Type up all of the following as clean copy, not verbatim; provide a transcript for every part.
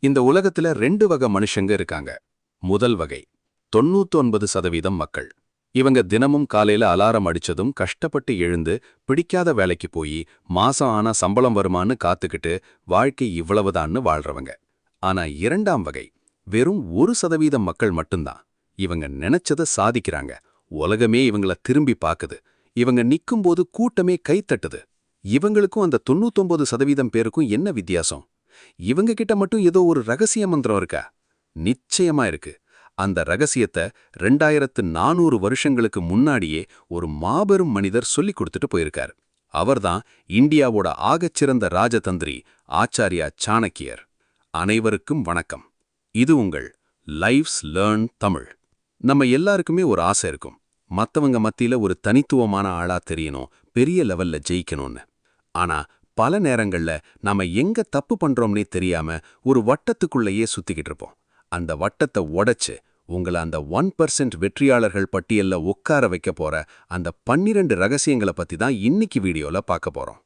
இந்த உலகத்துல 2 வகை மனுஷங்க இருக்காங்க. முதல் வகை 99% மக்கள். இவங்க தினமும் காலையில அலாரம் அடிச்சதும் கஷ்டப்பட்டு எழுந்து பிடிக்காத வேலைக்கு போய் மாசம் ஆனா சம்பளம் வருமான்னு காத்துக்கிட்டு வாழ்க்கை இவ்வளவுதான்னு வாழ்றவங்க. ஆனா இரண்டாம் வகை வெறும் 1% மக்கள் மட்டும்தான். இவங்க நினைச்சத சாதிக்கிறாங்க. உலகமே இவங்கள திரும்பி பாக்குது. இவங்க நிக்கும்போது கூட்டமே கைத்தட்டுது. இவங்களுக்கும் அந்த 99% பேருக்கும் என்ன வித்தியாசம்? இவங்க கிட்ட மட்டும் ஏதோ ஒரு ரகசிய மந்திரம் இருக்கா? நிச்சயமா இருக்கு. அந்த ரகசியத்தை 2400 வருஷங்களுக்கு முன்னாடியே ஒரு மாபெரும் மனிதர் சொல்லிக் கொடுத்துட்டு போயிருக்கார். அவர்தான் இந்தியாவோட ஆகச்சிறந்த ராஜதந்திரி ஆச்சாரியா சாணக்கியர். அனைவருக்கும் வணக்கம். இது உங்கள் லைஃப்ஸ் லேர்ன் தமிழ். நம்ம எல்லாருக்குமே ஒரு ஆசை இருக்கும். மத்தவங்க மத்தியில ஒரு தனித்துவமான ஆளா தெரியணும், பெரிய லெவல்ல ஜெயிக்கணும்னு. ஆனா பல நேரங்கள்ல நாம எங்க தப்பு பண்றோம்னே தெரியாம ஒரு வட்டத்துக்குள்ளேயே சுத்திக்கிட்டு இருப்போம். அந்த வட்டத்தை உடைச்சு உங்களை அந்த 1% வெற்றியாளர்கள் பட்டியல்ல உட்கார வைக்க போற அந்த 12 ரகசியங்களை பத்தி தான் இன்னைக்கு வீடியோல பார்க்க போறோம்.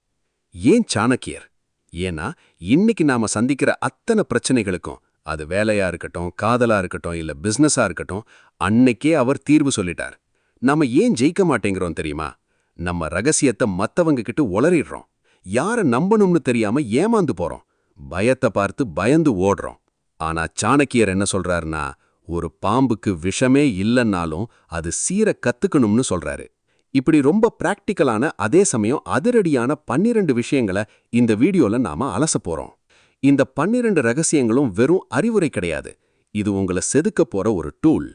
ஏன் சாணக்கியர்? ஏன்னா இன்னைக்கு நாம சந்திக்கிற அத்தனை பிரச்சனைகளுக்கும், அது வேலையா இருக்கட்டும், காதலா இருக்கட்டும், இல்ல பிசினஸா இருக்கட்டும், அன்னைக்கே அவர் தீர்வு சொல்லிட்டார். நாம ஏன் ஜெயிக்க மாட்டேங்கிறோம் தெரியுமா? நம்ம ரகசியத்தை மத்தவங்க கிட்ட உளறிடுறோம். யார நம்பணும்னு தெரியாம ஏமாந்து போறோம். பயத்தை பார்த்து பயந்து ஓடுறோம். ஆனா சாணக்கியர் என்ன சொல்றாருன்னா, ஒரு பாம்புக்கு விஷமே இல்லைன்னாலும் அது சீர கத்துக்கணும்னு சொல்றாரு. இப்படி ரொம்ப பிராக்டிக்கலான அதே சமயம் அதிரடியான 12 விஷயங்களை இந்த வீடியோல நாம அலச போறோம். இந்த 12 ரகசியங்களும் வெறும் அறிவுரை கிடையாது. இது உங்களை செதுக்க போற ஒரு டூல்.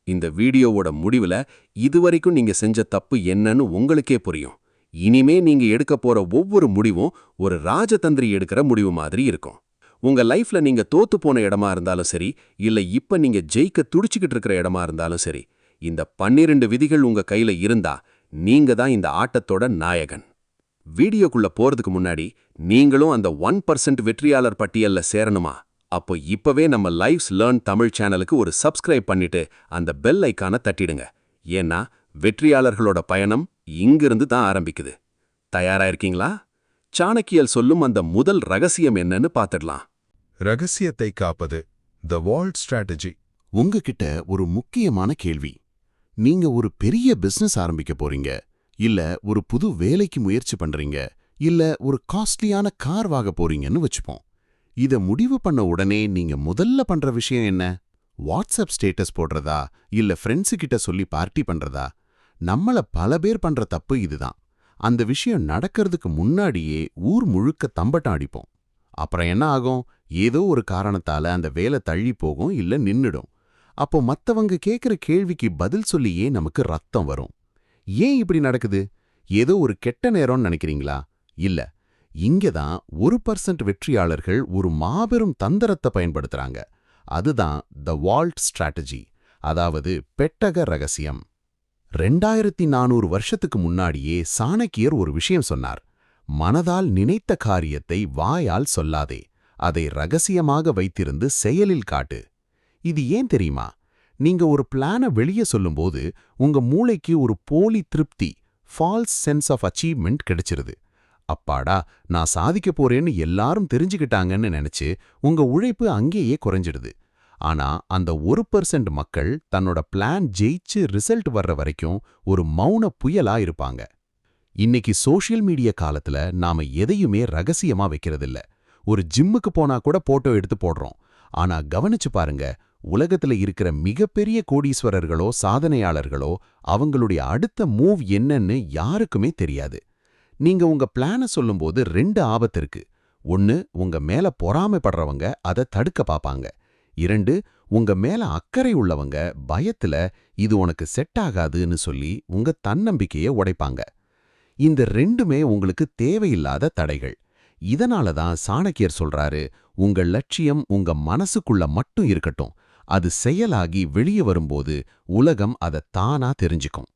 இந்த வீடியோவோட முடிவுல இதுவரைக்கும் நீங்க செஞ்ச தப்பு என்னன்னு உங்களுக்கே புரியும். இனிமே நீங்க எடுக்க போற ஒவ்வொரு முடிவும் ஒரு ராஜதந்திரி எடுக்கிற முடிவு மாதிரி இருக்கும். உங்க லைஃப்ல நீங்க தோத்து போன இடமா இருந்தாலும் சரி, இல்ல இப்ப நீங்க ஜெயிக்க துடிச்சுக்கிட்டு இருக்கிற இடமா இருந்தாலும் சரி, இந்த 12 விதிகள் உங்க கையில இருந்தா நீங்க தான் இந்த ஆட்டத்தோட நாயகன். வீடியோக்குள்ள போறதுக்கு முன்னாடி நீங்களும் அந்த 1% வெற்றியாளர் பட்டியல்ல சேரணுமா? அப்போ இப்பவே நம்ம லைஃப்ஸ் லேர்ன் தமிழ் சேனலுக்கு ஒரு சப்ஸ்கிரைப் பண்ணிட்டு அந்த பெல் ஐக்கானை தட்டிடுங்க. ஏன்னா வெற்றியாளர்களோட பயணம் இங்கிருந்து தான் ஆரம்பிக்குது. தயாரா இருக்கீங்களா? சாணக்கியல் சொல்லும் அந்த முதல் ரகசியம் என்னன்னு பார்த்துடலாம். ரகசியத்தை காப்பது, த வால்ட் ஸ்ட்ராட்டஜி. உங்ககிட்ட ஒரு முக்கியமான கேள்வி. நீங்க ஒரு பெரிய பிசினஸ் ஆரம்பிக்க போறீங்க, இல்ல ஒரு புது வேலைக்கு முயற்சி பண்றீங்க, இல்ல ஒரு காஸ்ட்லியான கார் வாங்க போறீங்கன்னு வச்சுப்போம். இத முடிவு பண்ண உடனே நீங்க முதல்ல பண்ற விஷயம் என்ன? வாட்ஸ்அப் ஸ்டேட்டஸ் போடுறதா, இல்ல ஃப்ரெண்ட்ஸு கிட்ட சொல்லி பார்ட்டி பண்றதா? நம்மள பல பேர் பண்ற தப்பு இதுதான். அந்த விஷயம் நடக்கிறதுக்கு முன்னாடியே ஊர் முழுக்க தம்பட்டம் அடிப்போம். அப்புறம் என்ன ஆகும்? ஏதோ ஒரு காரணத்தால அந்த வேலை தள்ளி போகும், இல்ல நின்னுடும். அப்போ மத்தவங்க கேட்கிற கேள்விக்கு பதில் சொல்லியே நமக்கு ரத்தம் வரும். ஏன் இப்படி நடக்குது? ஏதோ ஒரு கெட்ட நேரம்னு நினைக்கிறீங்களா? இல்ல. இங்கதான் 1% வெற்றியாளர்கள் ஒரு மாபெரும் தந்திரத்தை பயன்படுத்துறாங்க. அதுதான் த வால்ட் ஸ்ட்ராட்டஜி, அதாவது பெட்டக ரகசியம். 2400 வருஷத்துக்கு முன்னாடியே சாணக்கியர் ஒரு விஷயம் சொன்னார். மனதால் நினைத்த காரியத்தை வாயால் சொல்லாதே, அதை ரகசியமாக வைத்திருந்து செயலில் காட்டு. இது ஏன் தெரியுமா? நீங்க ஒரு பிளான வெளியே சொல்லும்போது உங்க மூளைக்கு ஒரு போலி திருப்தி, ஃபால்ஸ் சென்ஸ் ஆஃப் அச்சீவ்மெண்ட் கிடைச்சிருது. அப்பாடா, நான் சாதிக்க போறேன்னு எல்லாரும் தெரிஞ்சுக்கிட்டாங்கன்னு நினைச்சு உங்க உழைப்பு அங்கேயே குறைஞ்சிடுது. ஆனா அந்த 1% மக்கள் தன்னோட பிளான் ஜெயிச்சு ரிசல்ட் வர்ற வரைக்கும் ஒரு மௌன புயலா இருப்பாங்க. இன்னைக்கு சோஷியல் மீடியா காலத்துல நாம எதையுமே ரகசியமா வைக்கிறதில்ல. ஒரு ஜிம்முக்கு போனா கூட போட்டோ எடுத்து போடுறோம். ஆனா கவனிச்சு பாருங்க, உலகத்துல இருக்கிற மிகப்பெரிய கோடீஸ்வரர்களோ சாதனையாளர்களோ அவங்களுடைய அடுத்த மூவ் என்னன்னு யாருக்குமே தெரியாது. நீங்க உங்க பிளான சொல்லும்போது 2 ஆபத்து இருக்கு. 1, உங்க மேல பொறாமைப்படுறவங்க அதை தடுக்க பாப்பாங்க. 2, உங்க மேல அக்கறை உள்ளவங்க பயத்துல இது உனக்கு செட் ஆகாதுன்னு சொல்லி உங்க தன்னம்பிக்கையை உடைப்பாங்க. இந்த 2மே உங்களுக்கு தேவையில்லாத தடைகள். இதனால தான் சாணக்கியர் சொல்றாரு, உங்க லட்சியம் உங்க மனசுக்குள்ள மட்டும் இருக்கட்டும். அது செயலாகி வெளியே வரும்போது உலகம் அதை தானா தெரிஞ்சுக்கும்.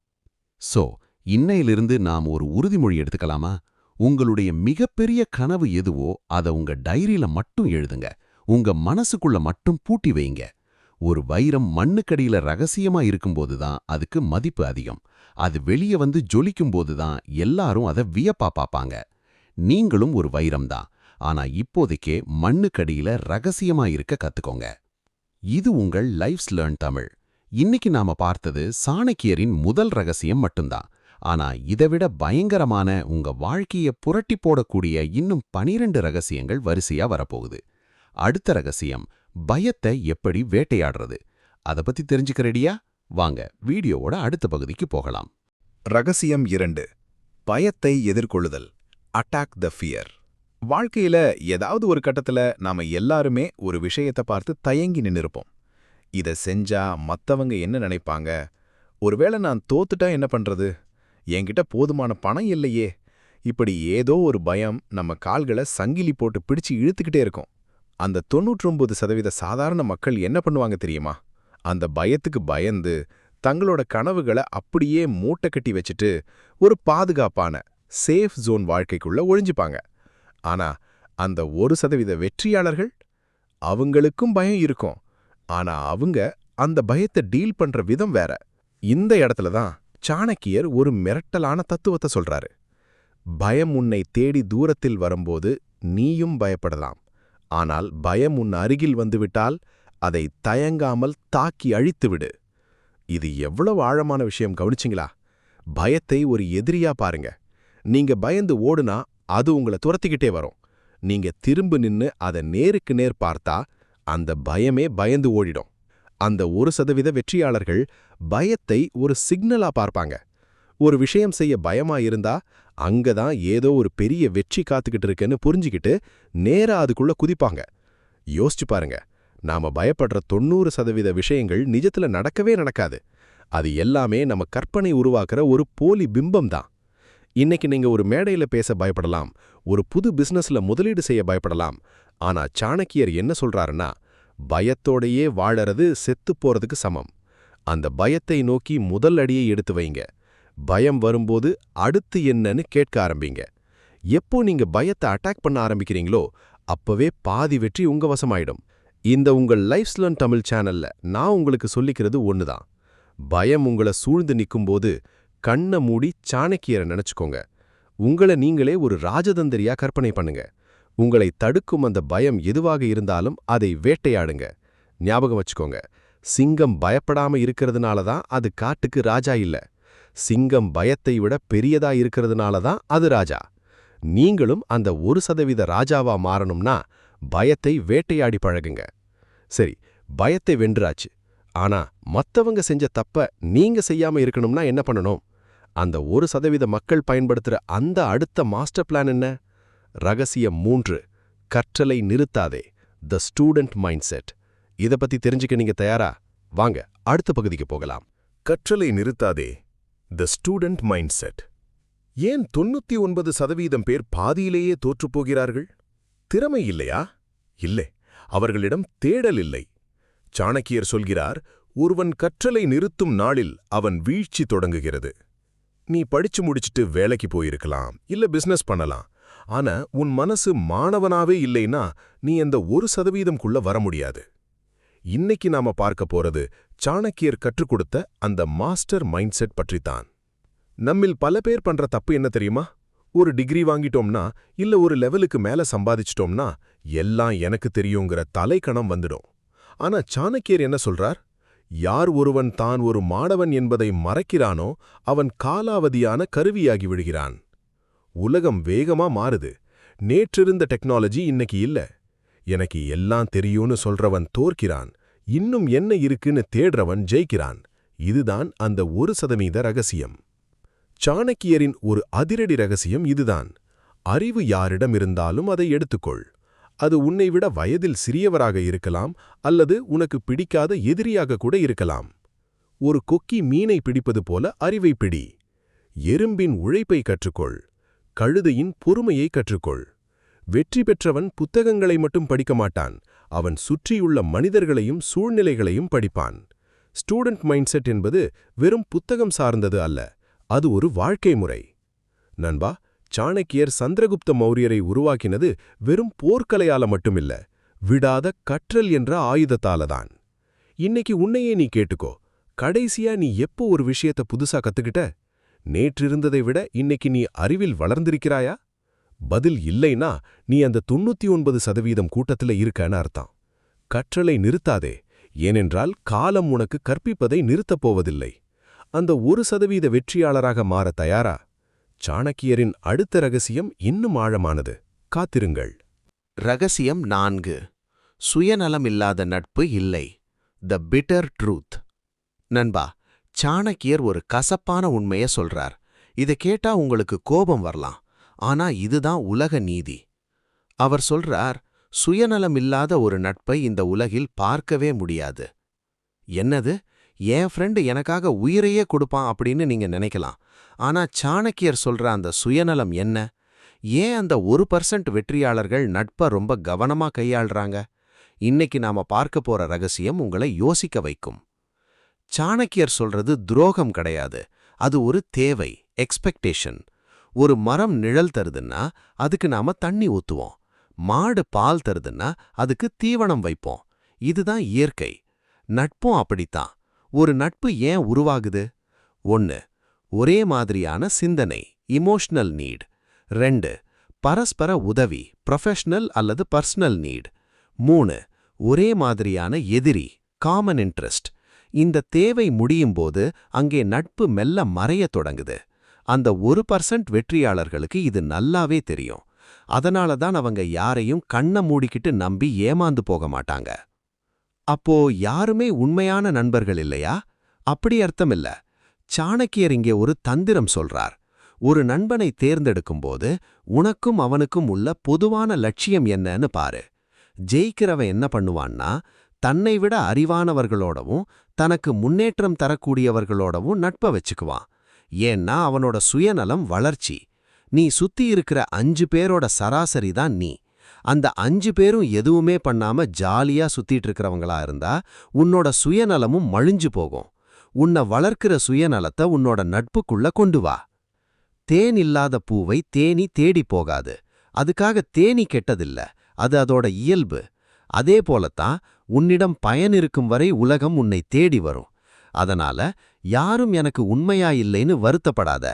சோ இன்னையிலிருந்து நாம் ஒரு உறுதிமொழி எடுத்துக்கலாமா? உங்களுடைய மிகப்பெரிய கனவு எதுவோ அதை உங்க டைரியில மட்டும் எழுதுங்க. உங்க மனசுக்குள்ள மட்டும் பூட்டி வைங்க. ஒரு வைரம் மண்ணுக்கடியில ரகசியமா இருக்கும்போது தான் அதுக்கு மதிப்பு அதிகம். அது வெளியே வந்து ஜொலிக்கும் போது தான் எல்லாரும் அதை வியப்பா பார்ப்பாங்க. நீங்களும் ஒரு வைரம் தான். ஆனா இப்போதைக்கே மண்ணுக்கடியில ரகசியமா இருக்க கத்துக்கோங்க. இது உங்கள் லைஃப்ஸ் லேர்ன் தமிழ். இன்னைக்கு நாம பார்த்தது சாணக்கியரின் முதல் ரகசியம் மட்டும்தான். ஆனா இதைவிட பயங்கரமான உங்க வாழ்க்கைய புரட்டி போடக்கூடிய இன்னும் 12 ரகசியங்கள் வரிசையா வரப்போகுது. அடுத்த ரகசியம் பயத்தை எப்படி வேட்டையாடுறது. அத பத்தி தெரிஞ்சுக்க ரெடியா? வாங்க வீடியோவோட அடுத்த பகுதிக்கு போகலாம். ரகசியம் 2. பயத்தை எதிர்கொள்ளுதல். Attack the fear. வாழ்க்கையில ஏதாவது ஒரு கட்டத்துல நாம எல்லாருமே ஒரு விஷயத்தை பார்த்து தயங்கி நின்னுருப்போம். இத செஞ்சா மத்தவங்க என்ன நினைப்பாங்க? ஒருவேளை நான் தோத்துட்டா என்ன பண்றது? என்கிட்ட போதுமான பணம் இல்லையே. இப்படி ஏதோ ஒரு பயம் நம்ம கால்களை சங்கிலி போட்டு பிடிச்சு இழுத்துக்கிட்டே இருக்கும். அந்த 99% சாதாரண மக்கள் என்ன பண்ணுவாங்க தெரியுமா? அந்த பயத்துக்கு பயந்து தங்களோட கனவுகளை அப்படியே மூட்டை கட்டி வச்சுட்டு ஒரு பாதுகாப்பான சேஃப் ஜோன் வாழ்க்கைக்குள்ள ஒழிஞ்சுப்பாங்க. ஆனா அந்த 1% வெற்றியாளர்கள், அவங்களுக்கும் பயம் இருக்கும். ஆனா அவங்க அந்த பயத்தை டீல் பண்ற விதம் வேற. இந்த இடத்துல தான் சாணக்கியர் ஒரு மிரட்டலான தத்துவத்தை சொல்றாரு. பயம் உன்னை தேடி தூரத்தில் வரும்போது நீயும் பயப்படலாம். ஆனால் பயம் உன் அருகில் வந்துவிட்டால் அதை தயங்காமல் தாக்கி அழித்துவிடு. இது எவ்வளவு ஆழமான விஷயம் கவனிச்சிங்களா? பயத்தை ஒரு எதிரியா பாருங்க. நீங்க பயந்து ஓடுனா அது உங்களை துரத்திக்கிட்டே வரும். நீங்க திரும்ப நின்னு அதை நேருக்கு நேர் பார்த்தா அந்த பயமே பயந்து ஓடிடும். அந்த 1% வெற்றியாளர்கள் பயத்தை ஒரு சிக்னலா பார்ப்பாங்க. ஒரு விஷயம் செய்ய பயமா இருந்தா அங்கதான் ஏதோ ஒரு பெரிய வெற்றி காத்துக்கிட்டு இருக்குன்னு புரிஞ்சுக்கிட்டு நேரா அதுக்குள்ள குதிப்பாங்க. யோசிச்சு பாருங்க, நாம பயப்படுற 90% விஷயங்கள் நிஜத்துல நடக்கவே நடக்காது. அது எல்லாமே நம்ம கற்பனை உருவாக்குற ஒரு போலி பிம்பம் தான். இன்னைக்கு நீங்க ஒரு மேடையில பேச பயப்படலாம், ஒரு புது பிசினஸ்ல முதலீடு செய்ய பயப்படலாம். ஆனா சாணக்கியர் என்ன சொல்றாருன்னா, பயத்தோடையே வாழறது செத்து போறதுக்கு சமம். அந்த பயத்தை நோக்கி முதல் அடியை எடுத்து வைங்க. பயம் வரும்போது அடுத்து என்னன்னு கேட்க ஆரம்பிங்க. எப்போ நீங்க பயத்தை அட்டாக் பண்ண ஆரம்பிக்கிறீங்களோ அப்பவே பாதி வெற்றி உங்க வசமாயிடும். இந்த உங்கள் லைஃப்ஸ் லேர்ன் தமிழ் சேனல்ல நான் உங்களுக்கு சொல்லிக்கிறது ஒண்ணுதான். பயம் உங்களை சூழ்ந்து நிக்கும்போது கண்ணை மூடி சாணக்கியரை நினைச்சுக்கோங்க. உங்களை நீங்களே ஒரு ராஜதந்திரியா கற்பனை பண்ணுங்க. உங்களை தடுக்கும் அந்த பயம் எதுவாக இருந்தாலும் அதை வேட்டையாடுங்க. ஞாபகம் வச்சுக்கோங்க, சிங்கம் பயப்படாம இருக்கிறதுனால தான் அது காட்டுக்கு ராஜா இல்ல. சிங்கம் பயத்தை விட பெரியதா இருக்கிறதுனால தான் அது ராஜா. நீங்களும் அந்த 1% ராஜாவா மாறணும்னா பயத்தை வேட்டையாடி பழகுங்க. சரி, பயத்தை வென்றாச்சு. ஆனா மத்தவங்க செஞ்ச தப்ப நீங்க செய்யாம இருக்கணும்னா என்ன பண்ணணும்? அந்த 1% மக்கள் பயன்படுத்துற அந்த அடுத்த மாஸ்டர் பிளான் என்ன? ரகசியம் 3. கற்றலை நிறுத்தாதே. The student mindset. இத பத்தி தெரிஞ்சுக்க நீங்க தயாரா? வாங்க அடுத்த பகுதிக்கு போகலாம். கற்றலை நிறுத்தாதே. The student mindset. ஏன் 99% பேர் பாதியிலேயே தோற்றுப்போகிறார்கள்? திறமை இல்லையா? இல்லை, அவர்களிடம் தேடல் இல்லை. சாணக்கியர் சொல்கிறார், ஒருவன் கற்றலை நிறுத்தும் நாளில் அவன் வீழ்ச்சி தொடங்குகிறது. நீ படிச்சு முடிச்சிட்டு வேலைக்கு போயிருக்கலாம், இல்ல பிசினஸ் பண்ணலாம். ஆனா உன் மனசு மாணவனாவே இல்லைன்னா நீ அந்த 1%க்குள்ள வர முடியாது. இன்னைக்கு நாம பார்க்க போறது சாணக்கியர் கற்றுக் கொடுத்த அந்த மாஸ்டர் மைண்ட் செட் பற்றித்தான். நம்மில் பல பேர் பண்ற தப்பு என்ன தெரியுமா? ஒரு டிகிரி வாங்கிட்டோம்னா, இல்ல ஒரு லெவலுக்கு மேல சம்பாதிச்சிட்டோம்னா எல்லாம் எனக்கு தெரியுங்கிற தலைக்கணம் வந்துடும். ஆனா சாணக்கியர் என்ன சொல்றார்? யார் ஒருவன் தான் ஒரு மாணவன் என்பதை மறைக்கிறானோ அவன் காலாவதியான கருவியாகி விடுகிறான். உலகம் வேகமா மாறுது. நேற்றிருந்த டெக்னாலஜி இன்னைக்கு இல்ல. எனக்கு எல்லாம் தெரியும்னு சொல்றவன் தோற்கிறான். இன்னும் என்ன இருக்குன்னு தேடுறவன் ஜெயிக்கிறான். இதுதான் அந்த 1% ரகசியம். சாணக்கியரின் ஒரு அதிரடி ரகசியம் இதுதான். அறிவு யாரிடம் இருந்தாலும் அதை எடுத்துக்கொள். அது உன்னை விட வயதில் சிறியவராக இருக்கலாம், அல்லது உனக்கு பிடிக்காத எதிரியாக கூட இருக்கலாம். ஒரு கொக்கி மீனை பிடிப்பது போல அறிவை பிடி. எறும்பின் உழைப்பை கற்றுக்கொள். கழுதையின் பொறுமையை கற்றுக்கொள். வெற்றி பெற்றவன் புத்தகங்களை மட்டும் படிக்க மாட்டான், அவன் சுற்றியுள்ள மனிதர்களையும் சூழ்நிலைகளையும் படிப்பான். ஸ்டூடெண்ட் மைண்ட் செட் என்பது வெறும் புத்தகம் சார்ந்தது அல்ல, அது ஒரு வாழ்க்கை முறை. நண்பா, சாணக்கியர் சந்திரகுப்த மௌரியரை உருவாக்கினது வெறும் போர்க்கலையால மட்டுமில்ல, விடாத கற்றல் என்ற ஆயுதத்தாலதான். இன்னைக்கு உன்னையே நீ கேட்டுக்கோ, கடைசியா நீ எப்போ ஒரு விஷயத்தை புதுசா கத்துக்கிட்ட? நேற்றிருந்ததை விட இன்னைக்கு நீ அறிவில் வளர்ந்திருக்கிறாயா? பதில் இல்லைன்னா நீ அந்த 99% கூட்டத்துல இருக்கன்னு அர்த்தம். கற்றலை நிறுத்தாதே, ஏனென்றால் காலம் உனக்கு கற்பிப்பதை நிறுத்தப் போவதில்லை. அந்த 1% வெற்றியாளராக மாற தயாரா? சாணக்கியரின் அடுத்த ரகசியம் இன்னும் ஆழமானது. காத்திருங்கள். ரகசியம் 4. சுயநலமில்லாத நட்பு இல்லை. த பிட்டர் ட்ரூத். நண்பா, சாணக்கியர் ஒரு கசப்பான உண்மைய சொல்றார். இதை கேட்டா உங்களுக்கு கோபம் வரலாம். ஆனா இதுதான் உலக நீதி. அவர் சொல்றார், சுயநலமில்லாத ஒரு நட்பை இந்த உலகில் பார்க்கவே முடியாது. என்னது, என் ஃப்ரெண்டு எனக்காக உயிரையே கொடுப்பான் அப்படின்னு நீங்க நினைக்கலாம். ஆனா சாணக்கியர் சொல்ற அந்த சுயநலம் என்ன? ஏன் அந்த 1% வெற்றியாளர்கள் நட்பை ரொம்ப கவனமா கையாள்றாங்க? இன்னைக்கு நாம பார்க்க போற ரகசியம் உங்களை யோசிக்க வைக்கும். சாணக்கியர் சொல்றது துரோகம் கிடையாது, அது ஒரு தேவை, எக்ஸ்பெக்டேஷன். ஒரு மரம் நிழல் தருதுன்னா அதுக்கு நாம தண்ணி ஊத்துவோம். மாடு பால் தருதுன்னா அதுக்கு தீவனம் வைப்போம். இதுதான் இயற்கை. நட்பும் அப்படித்தான். ஒரு நட்பு ஏன் உருவாகுது? 1. ஒரே மாதிரியான சிந்தனை, இமோஷனல் நீட். 2. பரஸ்பர உதவி, ப்ரொஃபஷனல் அல்லது பர்சனல் நீட். 3. ஒரே மாதிரியான எதிரி, காமன் இன்ட்ரெஸ்ட். இந்த தேவை முடியும்போது அங்கே நட்பு மெல்ல மறையத் தொடங்குது. அந்த 1% வெற்றியாளர்களுக்கு இது நல்லாவே தெரியும். அதனால தான் அவங்க யாரையும் கண்ண மூடிக்கிட்டு நம்பி ஏமாந்து போக மாட்டாங்க. அப்போ யாருமே உண்மையான நண்பர்கள் இல்லையா? அப்படி அர்த்தமில்ல. சாணக்கியர் இங்கே ஒரு தந்திரம் சொல்றார். ஒரு நண்பனை தேர்ந்தெடுக்கும்போது உனக்கும் அவனுக்கும் உள்ள பொதுவான லட்சியம் என்னன்னு பாரு. ஜெயிக்கிறவன் என்ன பண்ணுவான்னா, தன்னை விட அறிவானவர்களோடவும் தனக்கு முன்னேற்றம் தரக்கூடியவர்களோடவும் நட்பை வச்சுக்குவான். ஏன்னா அவனோட சுயநலம் வளர்ச்சி. நீ சுத்தி இருக்கிற 5 பேரோட சராசரி தான் நீ. அந்த 5 பேரும் எதுவுமே பண்ணாம ஜாலியா சுத்திட்டு இருக்கிறவங்களா இருந்தா உன்னோட சுயநலமும் மழிஞ்சு போகும். உன்னை வளர்க்கிற சுயநலத்தை உன்னோட நட்புக்குள்ள கொண்டு வா. தேன் இல்லாத பூவை தேனி தேடி போகாது. அதுக்காக தேனி கெட்டதில்ல, அது அதோட இயல்பு. அதே போலத்தான் உன்னிடம் பயன் இருக்கும் வரை உலகம் உன்னை தேடி வரும். அதனால யாரும் எனக்கு உண்மையா இல்லைன்னு வருத்தப்படாத.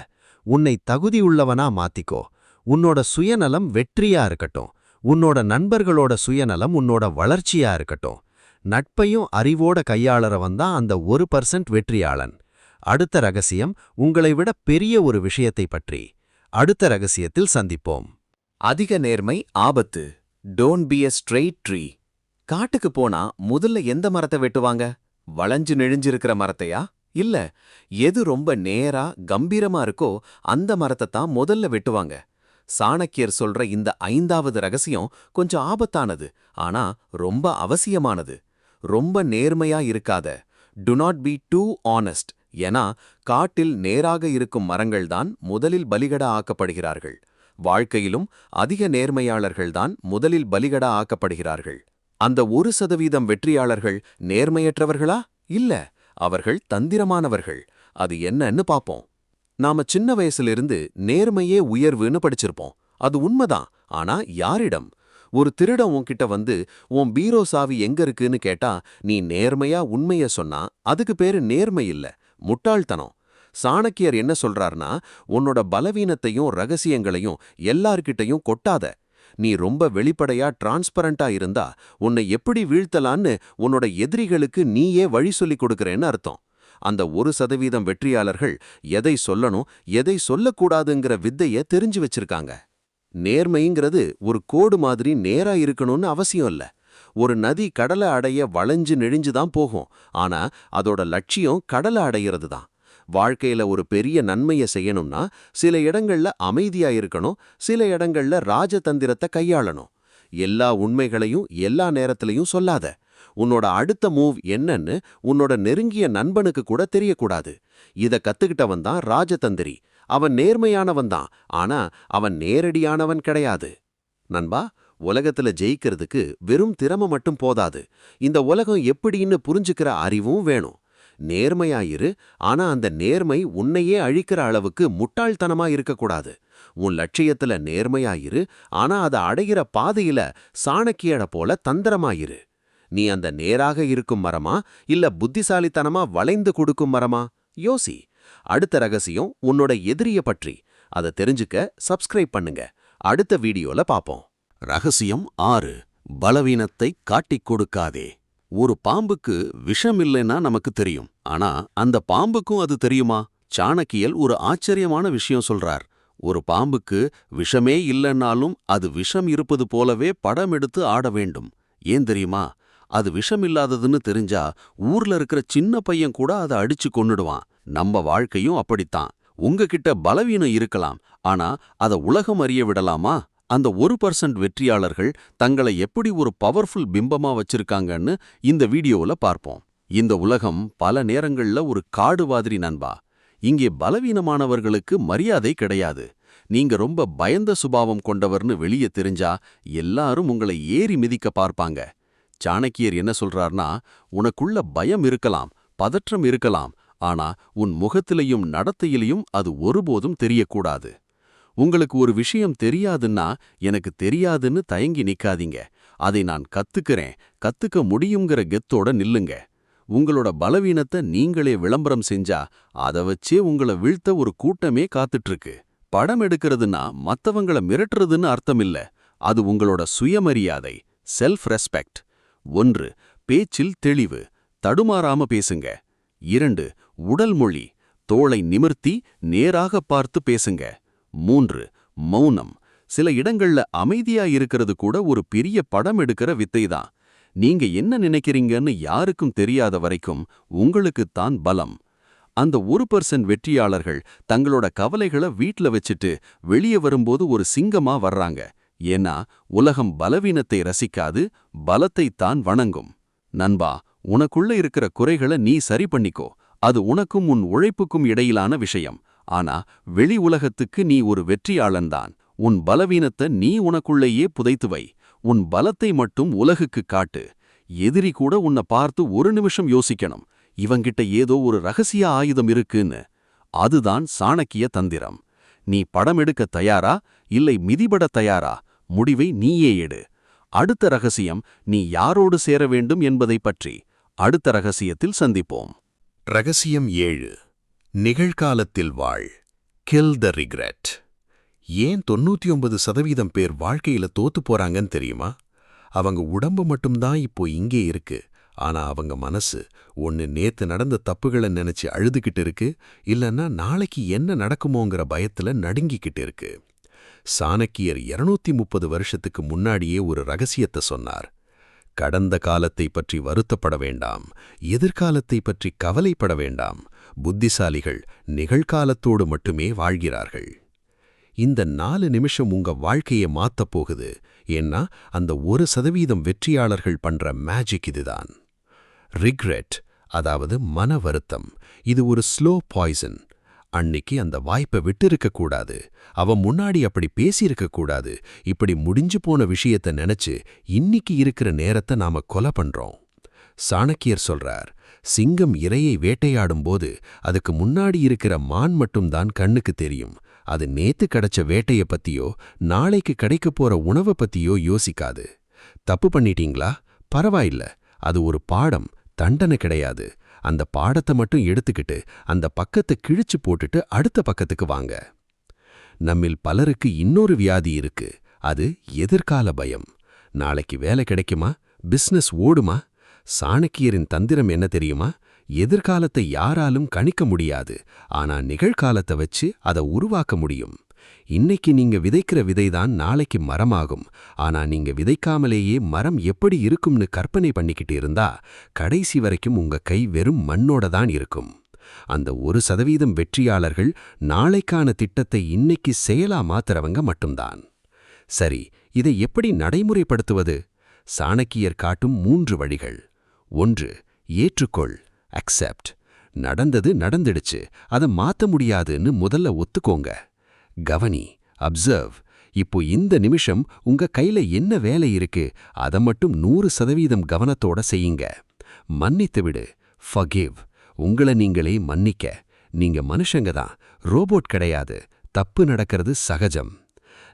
உன்னை தகுதியுள்ளவனா மாத்திக்கோ. உன்னோட சுயநலம் வெற்றியா இருக்கட்டும். உன்னோட நண்பர்களோட சுயநலம் உன்னோட வளர்ச்சியா இருக்கட்டும். நட்பையும் அறிவோட கையாளறவன் தான் அந்த 1% வெற்றியாளன். அடுத்த ரகசியம் உங்களை விட பெரிய ஒரு விஷயத்தை பற்றி. அடுத்த ரகசியத்தில் சந்திப்போம். அதிக நேர்மை ஆபத்து. Don't be a straight tree. காட்டுக்கு போனா முதல்ல எந்த மரத்தை வெட்டுவாங்க? வளைஞ்சு நெழிஞ்சிருக்கிற மரத்தையா? இல்ல, எது ரொம்ப நேரா கம்பீரமா இருக்கோ அந்த மரத்தை தான் முதல்ல வெட்டுவாங்க. சாணக்கியர் சொல்ற இந்த 5வது ரகசியம் கொஞ்சம் ஆபத்தானது, ஆனா ரொம்ப அவசியமானது. ரொம்ப நேர்மையா இருக்காத. Do not be too honest. ஏன்னா காட்டில் நேராக இருக்கும் மரங்கள்தான் முதலில் பலிகடா ஆக்கப்படுகிறார்கள். வாழ்க்கையிலும் அதிக நேர்மையாளர்கள்தான் முதலில் பலிகடா ஆக்கப்படுகிறார்கள். அந்த 1% வெற்றியாளர்கள் நேர்மையற்றவர்களா? இல்ல, அவர்கள் தந்திரமானவர்கள். அது என்னன்னு பாப்போம். நாம சின்ன வயசிலிருந்து நேர்மையே உயர்வுன்னு படிச்சிருப்போம். அது உண்மைதான். ஆனா யாரிடம்? ஒரு திருடன் உன்கிட்ட வந்து உன் பீரோ சாவி எங்க இருக்குன்னு கேட்டா நீ நேர்மையா உண்மைய சொன்னா அதுக்கு பேரு நேர்மை இல்ல, முட்டாள்தனம். சாணக்கியர் என்ன சொல்றார்னா, உன்னோட பலவீனத்தையும் ரகசியங்களையும் எல்லார்கிட்டையும் கொட்டாத. நீ ரொம்ப வெளிப்படையா டிரான்ஸ்பரண்டா இருந்தா உன்னை எப்படி வீழ்த்தலான்னு உன்னோட எதிரிகளுக்கு நீயே வழி சொல்லிக் கொடுக்கறேன்னு அர்த்தம். அந்த 1% வெற்றியாளர்கள் எதை சொல்லணும் எதை சொல்லக்கூடாதுங்கிற வித்தைய தெரிஞ்சு வச்சிருக்காங்க. நேர்மைங்கிறது ஒரு கோடு மாதிரி நேரா இருக்கணும்னு அவசியம் இல்ல. ஒரு நதி கடலை அடைய வளைஞ்சு நெழிஞ்சுதான் போகும். ஆனா அதோட லட்சியம் கடலை அடையிறது தான். வாழ்க்கையில ஒரு பெரிய நன்மையை செய்யணும்னா சில இடங்கள்ல அமைதியா இருக்கணும், சில இடங்கள்ல ராஜதந்திரத்தை கையாளணும். எல்லா உண்மைகளையும் எல்லா நேரத்திலையும் சொல்லாத. உன்னோட அடுத்த மூவ் என்னன்னு உன்னோட நெருங்கிய நண்பனுக்கு கூட தெரியக்கூடாது. இத கத்துக்கிட்டவன் தான் ராஜதந்திரி. அவன் நேர்மையானவன் தான், ஆனா அவன் நேரடியானவன் கிடையாது. நண்பா, உலகத்துல ஜெயிக்கிறதுக்கு வெறும் திறமை மட்டும் போதாது. இந்த உலகம் எப்படின்னு புரிஞ்சுக்கிற அறிவும் வேணும். நேர்மையாயிரு, ஆனா அந்த நேர்மை உன்னையே அழிக்கிற அளவுக்கு முட்டாள்தனமா இருக்கக்கூடாது. உன் லட்சியத்துல நேர்மையாயிரு, ஆனா அதை அடைகிற பாதையில சாணக்கியட போல தந்திரமாயிரு. நீ அந்த நேராக இருக்கும் மரமா இல்ல புத்திசாலித்தனமா வளைந்து கொடுக்கும் மரமா? யோசி. அடுத்த ரகசியம் உன்னோட எதிரிய பற்றி. அதை தெரிஞ்சுக்க சப்ஸ்கிரைப் பண்ணுங்க. அடுத்த வீடியோல பாப்போம். ரகசியம் 6. பலவீனத்தை காட்டிக் கொடுக்காதே. ஒரு பாம்புக்கு விஷம் இல்லைன்னா நமக்கு தெரியும். ஆனா அந்த பாம்புக்கும் அது தெரியுமா? சாணக்கியர் ஒரு ஆச்சரியமான விஷயம் சொல்றார். ஒரு பாம்புக்கு விஷமே இல்லைன்னாலும் அது விஷம் இருப்பது போலவே படம் எடுத்து ஆட வேண்டும். ஏன் தெரியுமா? அது விஷம் இல்லாததுன்னு தெரிஞ்சா ஊர்ல இருக்கிற சின்ன பையன் கூட அதை அடிச்சு கொன்னுடுவான். நம்ம வாழ்க்கையும் அப்படித்தான். உங்ககிட்ட பலவீனம் இருக்கலாம், ஆனா அதை உலகம் அறிய விடலாமா? அந்த 1% வெற்றியாளர்கள் தங்களை எப்படி ஒரு பவர்ஃபுல் பிம்பமா வச்சிருக்காங்கன்னு இந்த வீடியோவுல பார்ப்போம். இந்த உலகம் பல நேரங்கள்ல ஒரு காடு மாதிரி நண்பா. இங்கே பலவீனமானவர்களுக்கு மரியாதை கிடையாது. நீங்க ரொம்ப பயந்த சுபாவம் கொண்டவர்னு வெளியே தெரிஞ்சா எல்லாரும் உங்களை ஏறி மிதிக்க பார்ப்பாங்க. சாணக்கியர் என்ன சொல்றார்னா, உனக்குள்ள பயம் இருக்கலாம், பதற்றம் இருக்கலாம், ஆனா உன் முகத்திலையும் நடத்தையிலையும் அது ஒருபோதும் தெரியக்கூடாது. உங்களுக்கு ஒரு விஷயம் தெரியாதுன்னா எனக்கு தெரியாதுன்னு தயங்கி நிக்காதீங்க. அதை நான் கத்துக்க முடியுங்கிற கெத்தோட நில்லுங்க. உங்களோட பலவீனத்தை நீங்களே விளம்பரம் செஞ்சா அதை வச்சே உங்களை வீழ்த்த ஒரு கூட்டமே காத்துட்டு இருக்கு. படம் எடுக்கிறதுனா மத்தவங்கள மிரட்டுறதுன்னு அர்த்தமில்ல. அது உங்களோட சுயமரியாதை, செல்ஃப் ரெஸ்பெக்ட். 1. பேச்சில் தெளிவு, தடுமாறாம பேசுங்க. 2. உடல் மொழி, தோளை நிமிர்த்தி நேராக பார்த்து பேசுங்க. 3. மௌனம், சில இடங்கள்ல அமைதியா இருக்கிறது கூட ஒரு பெரிய படம் எடுக்கிற வித்தைதான். நீங்க என்ன நினைக்கிறீங்கன்னு யாருக்கும் தெரியாத வரைக்கும் உங்களுக்குத்தான் பலம். அந்த 1% வெற்றியாளர்கள் தங்களோட கவலைகளை வீட்ல வச்சுட்டு வெளியே வரும்போது ஒரு சிங்கமா வர்றாங்க. ஏன்னா உலகம் பலவீனத்தை ரசிக்காது, பலத்தைத்தான் வணங்கும். நண்பா, உனக்குள்ள இருக்கிற குறைகளை நீ சரி பண்ணிக்கோ. அது உனக்கும் உன் உழைப்புக்கும் இடையிலான விஷயம். ஆனா வெளி உலகத்துக்கு நீ ஒரு வெற்றியாளன்தான். உன் பலவீனத்தை நீ உனக்குள்ளேயே புதைத்து வை. உன் பலத்தை மட்டும் உலகுக்கு காட்டு. எதிரி கூட உன்னை பார்த்து ஒரு நிமிஷம் யோசிக்கணும், இவங்கிட்ட ஏதோ ஒரு ரகசிய ஆயுதம் இருக்குன்னு. அதுதான் சாணக்கிய தந்திரம். நீ படம் எடுக்க தயாரா, இல்லை மிதிபட தயாரா? முடிவை நீயே எடு. அடுத்த ரகசியம் நீ யாரோடு சேர வேண்டும் என்பதை பற்றி அடுத்த ரகசியத்தில் சந்திப்போம். ரகசியம் 7. நிகழ்காலத்தில் வாழ். Kill the regret. ஏன் 99% பேர் வாழ்க்கையில தோத்து போறாங்கன்னு தெரியுமா? அவங்க உடம்பு மட்டும்தான் இப்போ இங்கே இருக்கு, ஆனா அவங்க மனசு ஒன்னு நேத்து நடந்த தப்புகளை நினைச்சு அழுதுகிட்டு இருக்கு, இல்லன்னா நாளைக்கு என்ன நடக்குமோங்கிற பயத்துல நடுங்கிக்கிட்டு இருக்கு. சாணக்கியர் 230 வருஷத்துக்கு முன்னாடியே ஒரு ரகசியத்தை சொன்னார். கடந்த காலத்தை பற்றி வருத்தப்பட வேண்டாம், எதிர்காலத்தை பற்றி கவலைப்பட வேண்டாம். புத்திசாலிகள் நிகழ்காலத்தோடு மட்டுமே வாழ்கிறார்கள். இந்த 4 நிமிஷம் உங்க வாழ்க்கையை மாத்தப் போகுது. ஏன்னா அந்த 1% வெற்றியாளர்கள் பண்ற மேஜிக் இதுதான். ரிக்ரெட், அதாவது மன வருத்தம், இது ஒரு ஸ்லோ பாய்சன். அன்னிக்கு அந்த வாய்ப்பை விட்டிருக்க கூடாது, அவன் முன்னாடி அப்படி பேசியிருக்க கூடாது, இப்படி முடிஞ்சு போன விஷயத்தை நினைச்சு இன்னிக்கு இருக்கிற நேரத்தை நாம கொலை பண்றோம். சாணக்கியர் சொல்றார், சிங்கம் இரையை வேட்டையாடும்போது அதுக்கு முன்னாடி இருக்கிற மான் மட்டும்தான் கண்ணுக்கு தெரியும். அது நேத்து கிடைச்ச வேட்டைய பத்தியோ நாளைக்கு கிடைக்க போற உணவை பத்தியோ யோசிக்காது. தப்பு பண்ணிட்டீங்களா? பரவாயில்ல, அது ஒரு பாடம், தண்டனை கிடையாது. அந்த பாடத்தை மட்டும் எடுத்துக்கிட்டு அந்த பக்கத்தை கிழிச்சு போட்டுட்டு அடுத்த பக்கத்துக்கு வாங்க. நம்மில் பலருக்கு இன்னொரு வியாதி இருக்கு, அது எதிர்கால பயம். நாளைக்கு வேலை கிடைக்குமா? பிசினஸ் ஓடுமா? சாணக்கியரின் தந்திரம் என்ன தெரியுமா? எதிர்காலத்தை யாராலும் கணிக்க முடியாது, ஆனா நிகழ்காலத்தை வச்சு அதை உருவாக்க முடியும். இன்னைக்கு நீங்க விதைக்கிற விதைதான் நாளைக்கு மரமாகும். ஆனா நீங்க விதைக்காமலேயே மரம் எப்படி இருக்கும்னு கற்பனை பண்ணிக்கிட்டு இருந்தா கடைசி வரைக்கும் உங்க கை வெறும் மண்ணோட தான் இருக்கும். அந்த 1% வெற்றியாளர்கள் நாளைக்கான திட்டத்தை இன்னைக்கு செயலா மாத்துறவங்க மட்டும்தான். சரி, இதை எப்படி நடைமுறைப்படுத்துவது? சாணக்கியர் காட்டும் 3 வழிகள். 1. ஏற்றுக்கொள், அக்செப்ட். நடந்தது நடந்துடுச்சு, அதை மாத்த முடியாதுன்னு முதல்ல ஒத்துக்கோங்க. கவனி, அப்சர்வ். இப்போ இந்த நிமிஷம் உங்க கையில என்ன வேலை இருக்கு, அதை மட்டும் 100% கவனத்தோட செய்யுங்க. மன்னித்து விடு, ஃபர்கிவ். உங்களை நீங்களே மன்னிக்க. நீங்க மனுஷங்க தான், ரோபோட் கிடையாது. தப்பு நடக்கிறது சகஜம்.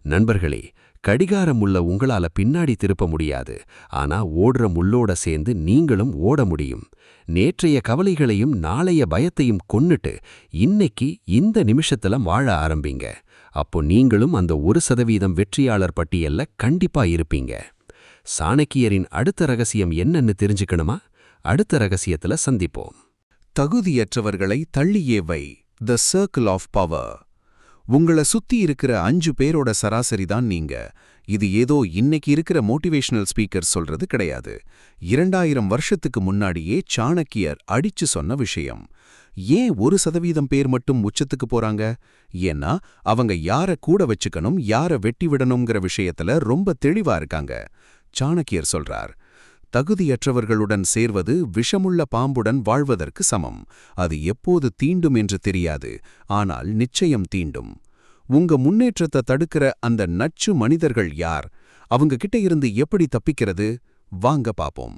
நண்பர்களே, கடிகாரம் உள்ள உங்களால பின்னாடி திருப்ப முடியாது, ஆனா ஓடுற முள்ளோட சேர்ந்து நீங்களும் ஓட முடியும். நேற்றைய கவலைகளையும் நாளைய பயத்தையும் கொன்னுட்டு இன்னைக்கு இந்த நிமிஷத்துல வாழ ஆரம்பிங்க. அப்போ நீங்களும் அந்த 1% வெற்றியாளர் பட்டியல்ல கண்டிப்பா இருப்பீங்க. சாணக்கியரின் அடுத்த ரகசியம் என்னன்னு தெரிஞ்சுக்கணுமா? அடுத்த ரகசியத்துல சந்திப்போம். தகுதியற்றவர்களை தள்ளியே வை. The circle of power. உங்கள சுத்தி இருக்கிற 5 பேரோட சராசரி தான் நீங்க. இது ஏதோ இன்னைக்கு இருக்கிற மோட்டிவேஷனல் ஸ்பீக்கர் சொல்றது கிடையாது. 2000 வருஷத்துக்கு முன்னாடியே சாணக்கியர் அடிச்சு சொன்ன விஷயம். ஏன் 1% பேர் மட்டும் உச்சத்துக்கு போறாங்க? ஏன்னா அவங்க யார கூட வச்சுக்கணும், யார வெட்டி விடணுங்கிற விஷயத்துல ரொம்ப தெளிவா இருக்காங்க. சாணக்கியர் சொல்றார், தகுதியற்றவர்களுடன் சேர்வது விஷமுள்ள பாம்புடன் வாழ்வதற்கு சமம். அது எப்போது தீண்டும் என்று தெரியாது, ஆனால் நிச்சயம் தீண்டும். உங்க முன்னேற்றத்தை தடுக்கிற அந்த நச்சு மனிதர்கள் யார்? அவங்க கிட்ட இருந்து எப்படி தப்பிக்கிறது? வாங்க பாப்போம்.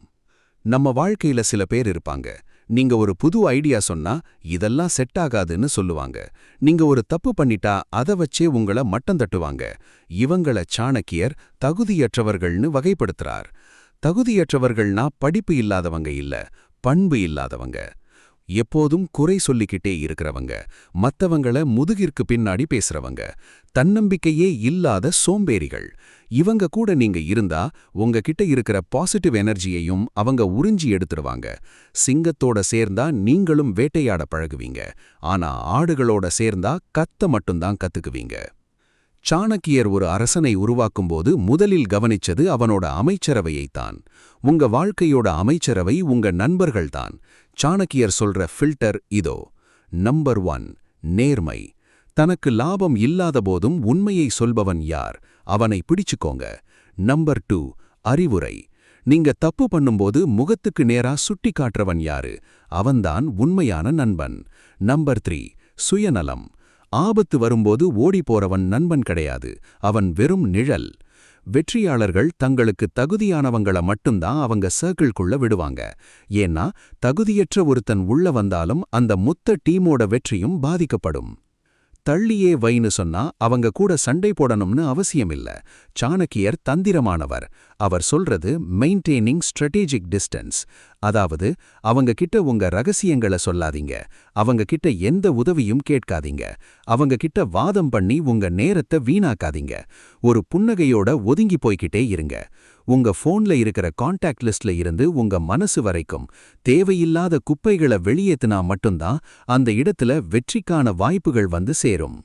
நம்ம வாழ்க்கையில சில பேர் இருப்பாங்க. நீங்க ஒரு புது ஐடியா சொன்னா இதெல்லாம் செட் ஆகாதுன்னு சொல்லுவாங்க. நீங்க ஒரு தப்பு பண்ணிட்டா அதை வச்சே உங்கள மட்டம் தட்டுவாங்க. இவங்கள சாணக்கியர் தகுதியற்றவர்கள்னு வகைப்படுத்துறார். தகுதியற்றவர்கள்னா படிப்பு இல்லாதவங்க இல்ல, பண்பு இல்லாதவங்க. எப்போதும் குறை சொல்லிக்கிட்டே இருக்கிறவங்க, மத்தவங்கள முதுகிற்கு பின்னாடி பேசுறவங்க, தன்னம்பிக்கையே இல்லாத சோம்பேறிகள். இவங்க கூட நீங்க இருந்தா உங்ககிட்ட இருக்கிற பாசிட்டிவ் எனர்ஜியையும் அவங்க உறிஞ்சி எடுத்துருவாங்க. சிங்கத்தோட சேர்ந்தா நீங்களும் வேட்டையாட பழகுவீங்க, ஆனா ஆடுகளோட சேர்ந்தா கத்த மட்டும்தான் கத்துக்குவீங்க. சாணக்கியர் ஒரு அரசனை உருவாக்கும்போது முதலில் கவனிச்சது அவனோட அமைச்சரவையைத்தான். உங்க வாழ்க்கையோட அமைச்சரவை உங்க நண்பர்கள்தான். சாணக்கியர் சொல்ற ஃபில்டர் இதோ. நம்பர் 1, நேர்மை. தனக்கு லாபம் இல்லாத போதும் உண்மையை சொல்பவன் யார்? அவனை பிடிச்சுக்கோங்க. நம்பர் 2, அறிவுரை. நீங்க தப்பு பண்ணும்போது முகத்துக்கு நேரா சுட்டி காட்டுறவன் யாரு? அவன்தான் உண்மையான நண்பன். நம்பர் 3, சுயநலம். ஆபத்து வரும்போது ஓடிப்போறவன் நண்பன் கிடையாது, அவன் வெறும் நிழல். வெற்றியாளர்கள் தங்களுக்கு தகுதியானவங்கள மட்டும்தான் அவங்க சர்க்கிள்குள்ள விடுவாங்க. ஏன்னா தகுதியற்ற ஒருத்தன் உள்ள வந்தாலும் அந்த மொத்த டீமோட வெற்றியும் பாதிக்கப்படும். தள்ளியே வைன்னு சொன்னா அவங்க கூட சண்டை போடணும்னு அவசியமில்ல. சாணக்கியர் தந்திரமானவர். அவர் சொல்றது மெயின்டெய்னிங் ஸ்ட்ராட்டஜிக் டிஸ்டன்ஸ். அதாவது அவங்க கிட்ட உங்க ரகசியங்களை சொல்லாதீங்க, அவங்க கிட்ட எந்த உதவியும் கேட்காதீங்க, அவங்க கிட்ட வாதம் பண்ணி உங்க நேரத்தை வீணாக்காதீங்க. ஒரு புன்னகையோட ஒதுங்கி போய்கிட்டே இருங்க. உங்க போன்ல இருக்கிற கான்டாக்ட் லிஸ்ட்ல இருந்து உங்க மனசு வரைக்கும் தேவையில்லாத குப்பைகளை வெளியேத்தினா மட்டும்தான் அந்த இடத்துல வெற்றிக்கான வாய்ப்புகள் வந்து சேரும்.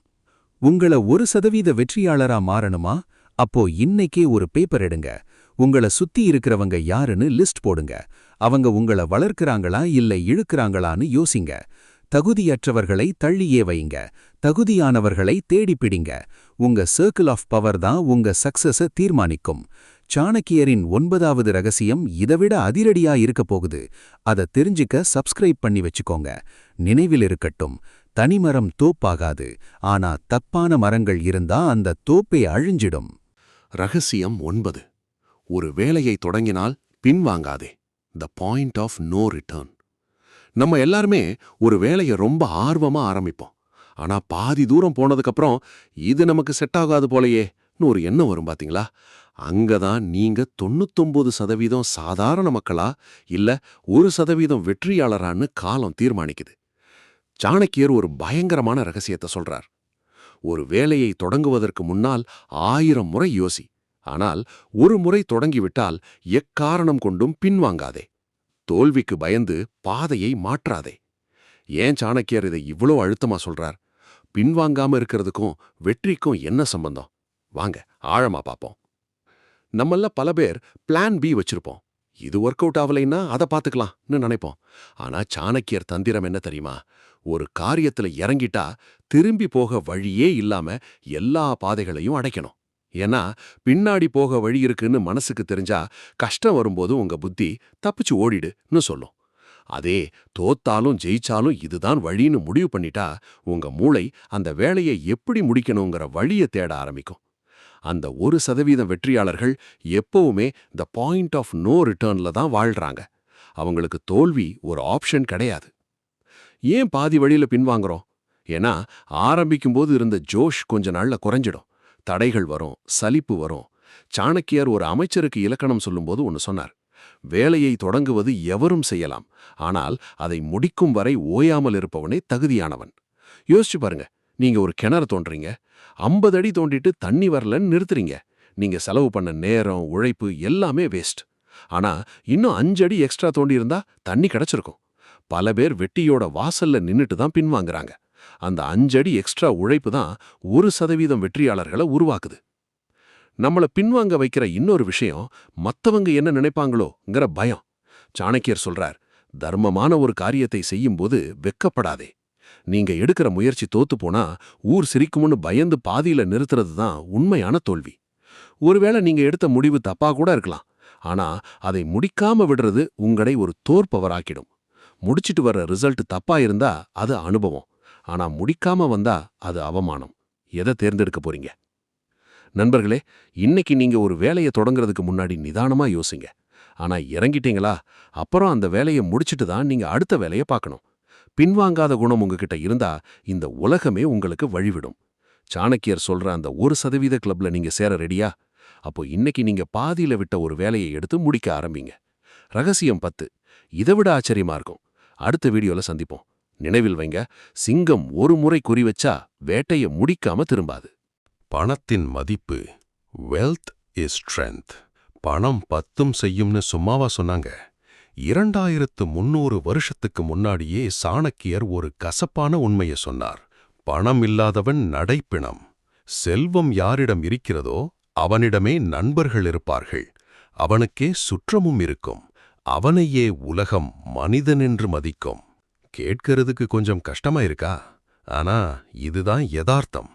உங்கள 1% வெற்றியாளரா மாறணுமா? அப்போ இன்னைக்கே ஒரு பேப்பர் எடுங்க. உங்கள சுத்தி இருக்கிறவங்க யாருன்னு லிஸ்ட் போடுங்க. அவங்க உங்கள வளர்க்கறாங்களா இல்ல இழுக்கறாங்களான்னு யோசிங்க. தகுதியற்றவர்களை தள்ளியே வைங்க, தகுதியானவர்களை தேடிப்பிடிங்க. உங்க சர்க்கிள் ஆஃப் பவர் தான் உங்க சக்சஸ தீர்மானிக்கும். சாணக்கியரின் 9வது ரகசியம் இதைவிட அதிரடியா இருக்க போகுது. அதை தெரிஞ்சுக்க சப்ஸ்கிரைப் பண்ணி வச்சுக்கோங்க. நினைவில் இருக்கட்டும், தனிமரம் தோப்பாகாது, ஆனா தப்பான மரங்கள் இருந்தா அந்த தோப்பே அழிஞ்சிடும். ரகசியம் 9. ஒரு வேலையை தொடங்கினால் பின்வாங்காதே. The point of no return. நம்ம எல்லாருமே ஒரு வேலையை ரொம்ப ஆர்வமா ஆரம்பிப்போம். ஆனா பாதி தூரம் போனதுக்கப்புறம் இது நமக்கு செட் ஆகாது போலையேன்னு ஒரு எண்ணம் வரும் பாத்தீங்களா? அங்கதான் நீங்க 99% சாதாரண மக்களா இல்ல 1% வெற்றியாளரான்னு காலம் தீர்மானிக்குது. சாணக்கியர் ஒரு பயங்கரமான ரகசியத்தை சொல்றார். ஒரு வேலையை தொடங்குவதற்கு முன்னால் 1000 முறை யோசி. ஆனால் ஒரு முறை தொடங்கிவிட்டால் எக்காரணம் கொண்டும் பின்வாங்காதே. தோல்விக்கு பயந்து பாதையை மாற்றாதே. ஏன் சாணக்கியர் இதை இவ்வளோ அழுத்தமா சொல்றார்? பின்வாங்காம இருக்கிறதுக்கும் வெற்றிக்கும் என்ன சம்பந்தம்? வாங்க ஆழமா பாப்போம். நம்மள பல பேர் பிளான் பி வச்சிருப்போம். இது ஒர்க் அவுட் ஆகலைன்னா அதை பார்த்துக்கலாம்னு நினைப்போம். ஆனா சாணக்கியர் தந்திரம் என்ன தெரியுமா? ஒரு காரியத்துல இறங்கிட்டா திரும்பி போக வழியே இல்லாம எல்லா பாதைகளையும் அடைக்கணும். ஏன்னா பின்னாடி போக வழி இருக்குன்னு மனசுக்கு தெரிஞ்சா கஷ்டம் வரும்போது உங்க புத்தி தப்பிச்சு ஓடிடுன்னு சொல்லும். அதே தோத்தாலும் ஜெயிச்சாலும் இதுதான் வழின்னு முடிவு பண்ணிட்டா உங்க மூளை அந்த வேலையை எப்படி முடிக்கணுங்கிற வழியை தேட ஆரம்பிக்கும். அந்த 1% வெற்றியாளர்கள் எப்பவுமே த பாயிண்ட் ஆஃப் நோ ரிட்டர்ன்ல தான் வாழ்றாங்க. அவங்களுக்கு தோல்வி ஒரு ஆப்ஷன் கிடையாது. ஏன் பாதி வழியில பின்வாங்குறோம்? ஏன்னா ஆரம்பிக்கும்போது இருந்த ஜோஷ் கொஞ்ச நாள்ல குறைஞ்சிடும். தடைகள் வரும், சலிப்பு வரும். சாணக்கியர் ஒரு அமைச்சருக்கு இலக்கணம் சொல்லும்போது ஒன்னு சொன்னார். வேலையை தொடங்குவது எவரும் செய்யலாம், ஆனால் அதை முடிக்கும் வரை ஓயாமல் இருப்பவனே தகுதியானவன். யோசிச்சு பாருங்க, நீங்க ஒரு கிணறு தோன்றீங்க. 50 அடி தோண்டிட்டு தண்ணி வரலன்னு நிறுத்துறீங்க. நீங்க செலவு பண்ண நேரம், உழைப்பு எல்லாமே வேஸ்ட். ஆனா இன்னும் 5 அடி எக்ஸ்ட்ரா தோண்டி இருந்தா தண்ணி கிடைச்சிருக்கும். பல பேர் வெட்டியோட வாசல்ல நின்னுட்டு தான் பின்வாங்குறாங்க. அந்த 5 அடி எக்ஸ்ட்ரா உழைப்பு தான் 1% வெற்றியாளர்களை உருவாக்குது. நம்மள பின்வாங்க வைக்கிற இன்னொரு விஷயம் மத்தவங்க என்ன நினைப்பாங்களோங்கிற பயம். சாணக்கியர் சொல்றார், தர்மமான ஒரு காரியத்தை செய்யும்போது வெக்கப்படாதே. நீங்க எடுக்கிற முயற்சி தோத்து போனா ஊர் சிரிக்கும்னு பயந்து பாதியில நிறுத்துறது தான் உண்மையான தோல்வி. ஒருவேளை நீங்க எடுத்த முடிவு தப்பா கூட இருக்கலாம். ஆனா அதை முடிக்காம விடுறது உங்களை ஒரு தோற்பவராக்கிடும். முடிச்சிட்டு வர்ற ரிசல்ட் தப்பா இருந்தா அது அனுபவம். ஆனா முடிக்காம வந்தா அது அவமானம். எதை தேர்ந்தெடுக்க போறீங்க? நண்பர்களே, இன்னைக்கு நீங்க ஒரு வேலையை தொடங்குறதுக்கு முன்னாடி நிதானமா யோசிங்க. ஆனா இறங்கிட்டீங்களா, அப்புறம் அந்த வேலையை முடிச்சிட்டு தான் நீங்க அடுத்த வேலையை பார்க்கணும். பின்வாங்காத குணம் உங்ககிட்ட இருந்தா இந்த உலகமே உங்களுக்கு வழிவிடும். சாணக்கியர் சொல்ற அந்த 1% கிளப்ல நீங்க சேர ரெடியா? அப்போ இன்னைக்கு நீங்க பாதியில விட்ட ஒரு வேலையை எடுத்து முடிக்க ஆரம்பிங்க. ரகசியம் 10. இதை விட ஆச்சரியமா இருக்கும். அடுத்த வீடியோல சந்திப்போம். நினைவில் வைங்க, சிங்கம் ஒரு முறை குறி வச்சா வேட்டைய முடிக்காம திரும்பாது. பணத்தின் மதிப்பு. Wealth is strength. பணம் 10 செய்யும்னு சும்மாவா சொன்னாங்க? 2300 வருஷத்துக்கு முன்னாடியே சாணக்கியர் ஒரு கசப்பான உண்மையை சொன்னார். பணம் இல்லாதவன் நடைப்பிணம். செல்வம் யாரிடம் இருக்கிறதோ அவனிடமே நண்பர்கள் இருப்பார்கள். அவனுக்கே சுற்றமும் இருக்கும். அவனையே உலகம் மனிதனென்று மதிக்கும். கேட்கிறதுக்கு கொஞ்சம் கஷ்டமா இருக்கா? ஆனா இதுதான் யதார்த்தம்.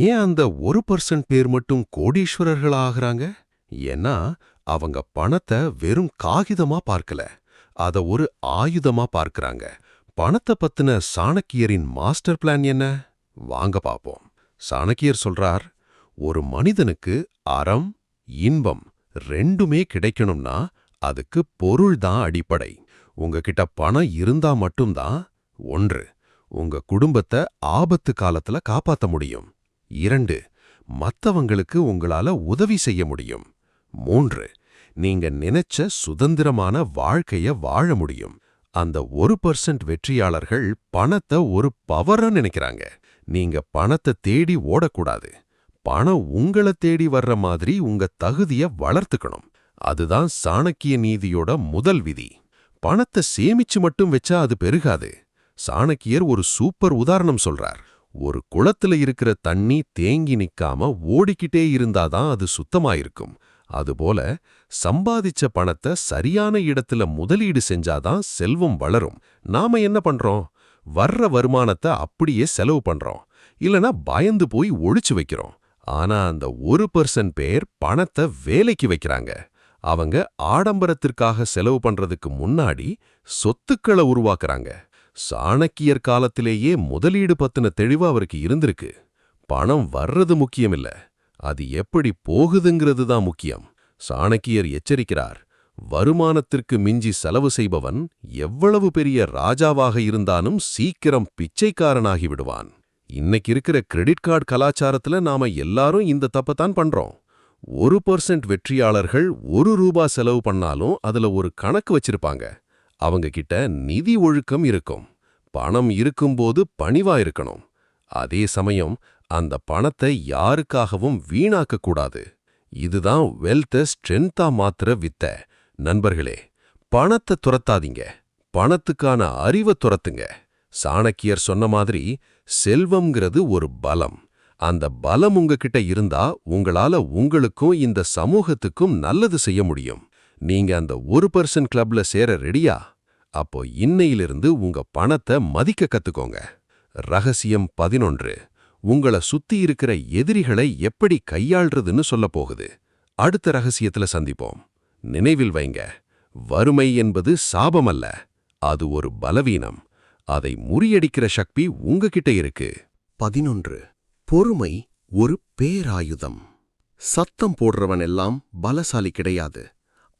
ஏன் அந்த 1% பேர் மட்டும் கோடீஸ்வரர்கள் ஆகிறாங்க? ஏன்னா அவங்க பணத்தை வெறும் காகிதமா பார்க்கல, அத ஒரு ஆயுதமா பார்க்கறாங்க. பணத்தை பத்தின சாணக்கியரின் மாஸ்டர் பிளான் என்ன? வாங்க பாப்போம். சாணக்கியர் சொல்றார், ஒரு மனிதனுக்கு அறம், இன்பம் ரெண்டுமே கிடைக்கணும்னா அதுக்கு பொருள் தான் அடிப்படை. உங்ககிட்ட பணம் இருந்தா மட்டும்தான் 1. உங்க குடும்பத்தை ஆபத்து காலத்துல காப்பாத்த முடியும். 2. மத்தவங்களுக்கு உங்களால உதவி செய்ய முடியும். 3. நீங்க நினைச்ச சுதந்திரமான வாழ்க்கைய வாழ முடியும். அந்த 1% வெற்றியாளர்கள் பணத்தை ஒரு பவரா நினைக்கிறாங்க. நீங்க பணத்தை தேடி ஓடக்கூடாது. பணம் உங்கள தேடி வர்ற மாதிரி உங்க தகுதிய வளர்த்துக்கணும். அதுதான் சாணக்கிய நீதியோட முதல் விதி. பணத்தை சேமிச்சு மட்டும் வச்சா அது பெருகாது. சாணக்கியர் ஒரு சூப்பர் உதாரணம் சொல்றார். ஒரு குளத்துல இருக்கிற தண்ணி தேங்கி நிக்காம ஓடிக்கிட்டே இருந்தாதான் அது சுத்தமாயிருக்கும். அதுபோல சம்பாதிச்ச பணத்தை சரியான இடத்துல முதலீடு செஞ்சாதான் செல்வம் வளரும். நாம என்ன பண்றோம்? வர்ற வருமானத்தை அப்படியே செலவு பண்றோம். இல்லனா பயந்து போய் ஒளிச்சு வைக்கிறோம். ஆனா அந்த 1% பேர் பணத்தை வேலைக்கு வைக்கிறாங்க. அவங்க ஆடம்பரத்திற்காக செலவு பண்றதுக்கு முன்னாடி சொத்துக்களை உருவாக்குறாங்க. சாணக்கியர் காலத்திலேயே முதலீடு பத்தின தெளிவு அவருக்கு இருந்திருக்கு. பணம் வர்றது முக்கியமில்ல, அது எப்படி போகுதுங்கிறது தான் முக்கியம். சாணக்கியர் எச்சரிக்கிறார், வருமானத்திற்கு மிஞ்சி செலவு செய்பவன் எவ்வளவு பெரிய ராஜாவாக இருந்தாலும் சீக்கிரம் பிச்சைக்காரனாகி விடுவான். இன்னைக்கு இருக்கிற கிரெடிட் கார்டு கலாச்சாரத்துல நாம எல்லாரும் இந்த தப்பத்தான் பண்றோம். 1% வெற்றியாளர்கள் ₹1 செலவு பண்ணாலும் அதுல ஒரு கணக்கு வச்சிருப்பாங்க. அவங்க கிட்ட நிதி ஒழுக்கம் இருக்கும். பணம் இருக்கும்போது பணிவா இருக்கணும். அதே சமயம் அந்த பணத்தை யாருக்காகவும் வீணாக்க கூடாது. இதுதான் வெல்த்தை ஸ்ட்ரென்த்தா மாத்திர வித்தை. நண்பர்களே, பணத்தை துரத்தாதீங்க, பணத்துக்கான அறிவை துரத்துங்க. சாணக்கியர் சொன்ன மாதிரி செல்வம்ங்கிறது ஒரு பலம். அந்த பலம் உங்ககிட்ட இருந்தா உங்களால உங்களுக்கும் இந்த சமூகத்துக்கும் நல்லது செய்ய முடியும். நீங்க அந்த 1% கிளப்ல சேர ரெடியா? அப்போ இன்னையிலிருந்து உங்க பணத்தை மதிக்க கத்துக்கோங்க. ரகசியம் 11. உங்கள சுத்தி இருக்கிற எதிரிகளை எப்படி கையாள்றதுன்னு சொல்லப் போகுது. அடுத்த ரகசியத்துல சந்திப்போம். நினைவில் வைங்க, வறுமை என்பது சாபமல்ல, அது ஒரு பலவீனம். அதை முறியடிக்கிற சக்தி உங்ககிட்ட இருக்கு. 11. பொறுமை ஒரு பேராயுதம். சத்தம் போடுறவன் எல்லாம் பலசாலி கிடையாது.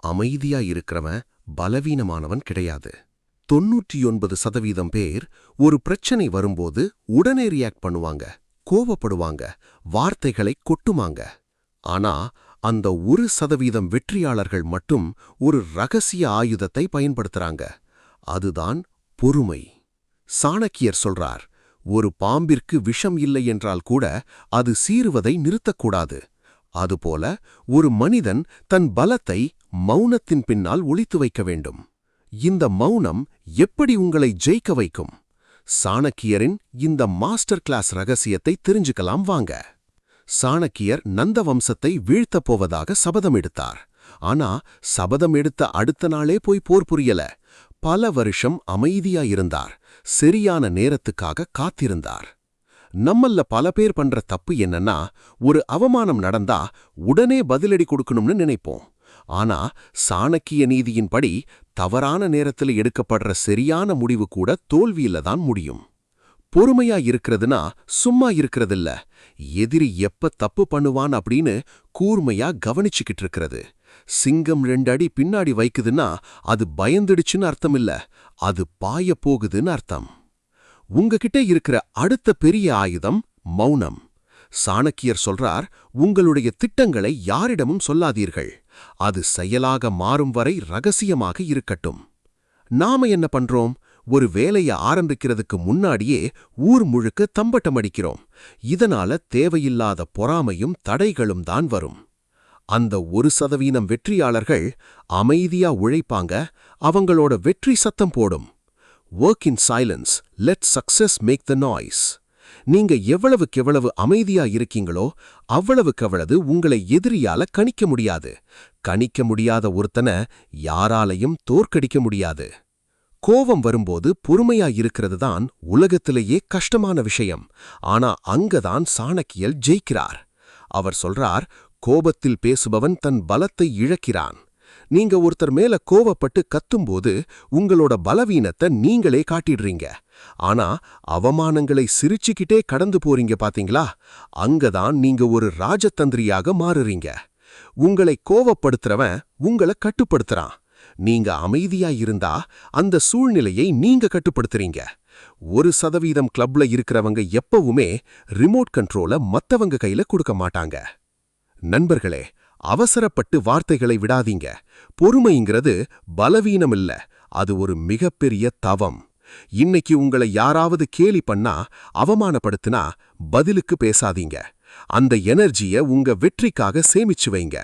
அமைதியா இருக்கிறவன் பலவீனமானவன் கிடையாது. 99% பேர் ஒரு பிரச்சனை வரும்போது உடனே ரியாக்ட் பண்ணுவாங்க, கோபப்படுவாங்க, வார்த்தைகளை கொட்டுமாங்க. ஆனா அந்த 1% வெற்றியாளர்கள் மட்டும் ஒரு ரகசிய ஆயுதத்தை பயன்படுத்துறாங்க. அதுதான் பொறுமை. சாணக்கியர் சொல்றார், ஒரு பாம்பிற்கு விஷம் இல்லை என்றால் கூட அது சீறுவதை நிறுத்தக்கூடாது. அதுபோல ஒரு மனிதன் தன் பலத்தை மௌனத்தின் பின்னால் ஒளித்து வைக்க வேண்டும். இந்த மௌனம் எப்படி உங்களை ஜெயிக்க வைக்கும்? சாணக்கியரின் இந்த மாஸ்டர் கிளாஸ் ரகசியத்தை தெரிஞ்சுக்கலாம் வாங்க. சாணக்கியர் நந்த வம்சத்தை வீழ்த்தப் போவதாக சபதம் எடுத்தார். ஆனா சபதம் எடுத்த அடுத்த நாளே போய் போர் புரியல. பல வருஷம் அமைதியா இருந்தார். சரியான நேரத்துக்காக காத்திருந்தார். நம்மல்ல பல பேர் பண்ற தப்பு என்னன்னா, ஒரு அவமானம் நடந்தா உடனே பதிலடி கொடுக்கணும்னு நினைப்போம். ஆனா சாணக்கிய நீதியின்படி தவறான நேரத்துல எடுக்கப்படுற சரியான முடிவு கூட தோல்வியில தான் முடியும். பொறுமையா இருக்கிறதுனா சும்மா இருக்கிறதில்ல, எதிரி எப்ப தப்பு பண்ணுவான் அப்படின்னு கூர்மையா கவனிச்சுக்கிட்டு இருக்கிறது. சிங்கம் 2 அடி பின்னாடி வைக்குதுன்னா அது பயந்துடுச்சுன்னு அர்த்தம் இல்ல, அது பாய போகுதுன்னு அர்த்தம். உங்ககிட்ட இருக்கிற அடுத்த பெரிய ஆயுதம் மௌனம். சாணக்கியர் சொல்றார், உங்களுடைய திட்டங்களை யாரிடமும் சொல்லாதீர்கள். அது செயலாக மாறும் வரை ரகசியமாக இருக்கட்டும். நாம என்ன பண்றோம்? ஒரு வேலையை ஆரம்பிக்கிறதுக்கு முன்னாடியே ஊர் முழுக்க தம்பட்டம் அடிக்கிறோம். இதனால தேவையில்லாத பொறாமையும் தடைகளும் தான் வரும். அந்த 1% வெற்றியாளர்கள் அமைதியா உழைப்பாங்க. அவங்களோட வெற்றி சத்தம் போடும். Work in silence, let success make the noise. நீங்க எவ்வளவுக்கெவ்வளவு அமைதியா இருக்கீங்களோ அவ்வளவுக்கவ்வளவு உங்களை எதிரியால கணிக்க முடியாது. கணிக்க முடியாத ஒருத்தனை யாராலையும் தோற்கடிக்க முடியாது. கோபம் வரும்போது பொறுமையா இருக்கிறது தான் உலகத்திலேயே கஷ்டமான விஷயம். ஆனா அங்கதான் சாணக்கியர் ஜெயிக்கிறார். அவர் சொல்றார், கோபத்தில் பேசுபவன் தன் பலத்தை இழக்கிறான். நீங்க ஒருத்தர் மேல கோவப்பட்டு கத்தும்போது உங்களோட பலவீனத்தை நீங்களே காட்டிடுறீங்க. ஆனா அவமானங்களை சிரிச்சுக்கிட்டே கடந்து போறீங்க பாத்தீங்களா? அங்கதான் நீங்க ஒரு ராஜதந்திரியாக மாறுறீங்க. உங்களை கோவப்படுத்துறவன் உங்களை கட்டுப்படுத்துறான். நீங்க அமைதியா இருந்தா அந்த சூழ்நிலையை நீங்க கட்டுப்படுத்துறீங்க. 1% கிளப்ல இருக்கிறவங்க எப்பவுமே ரிமோட் கண்ட்ரோல மத்தவங்க கையில கொடுக்க மாட்டாங்க. நண்பர்களே, அவசரப்பட்டு வார்த்தைகளை விடாதீங்க. பொறுமைங்கிறது பலவீனம் இல்ல, அது ஒரு மிகப்பெரிய தவம். இன்னைக்கு உங்களை யாராவது கேலி பண்ணா, அவமானப்படுத்தினா பதிலுக்கு பேசாதீங்க. அந்த எனர்ஜிய உங்க வெற்றிக்காக சேமிச்சு வைங்க.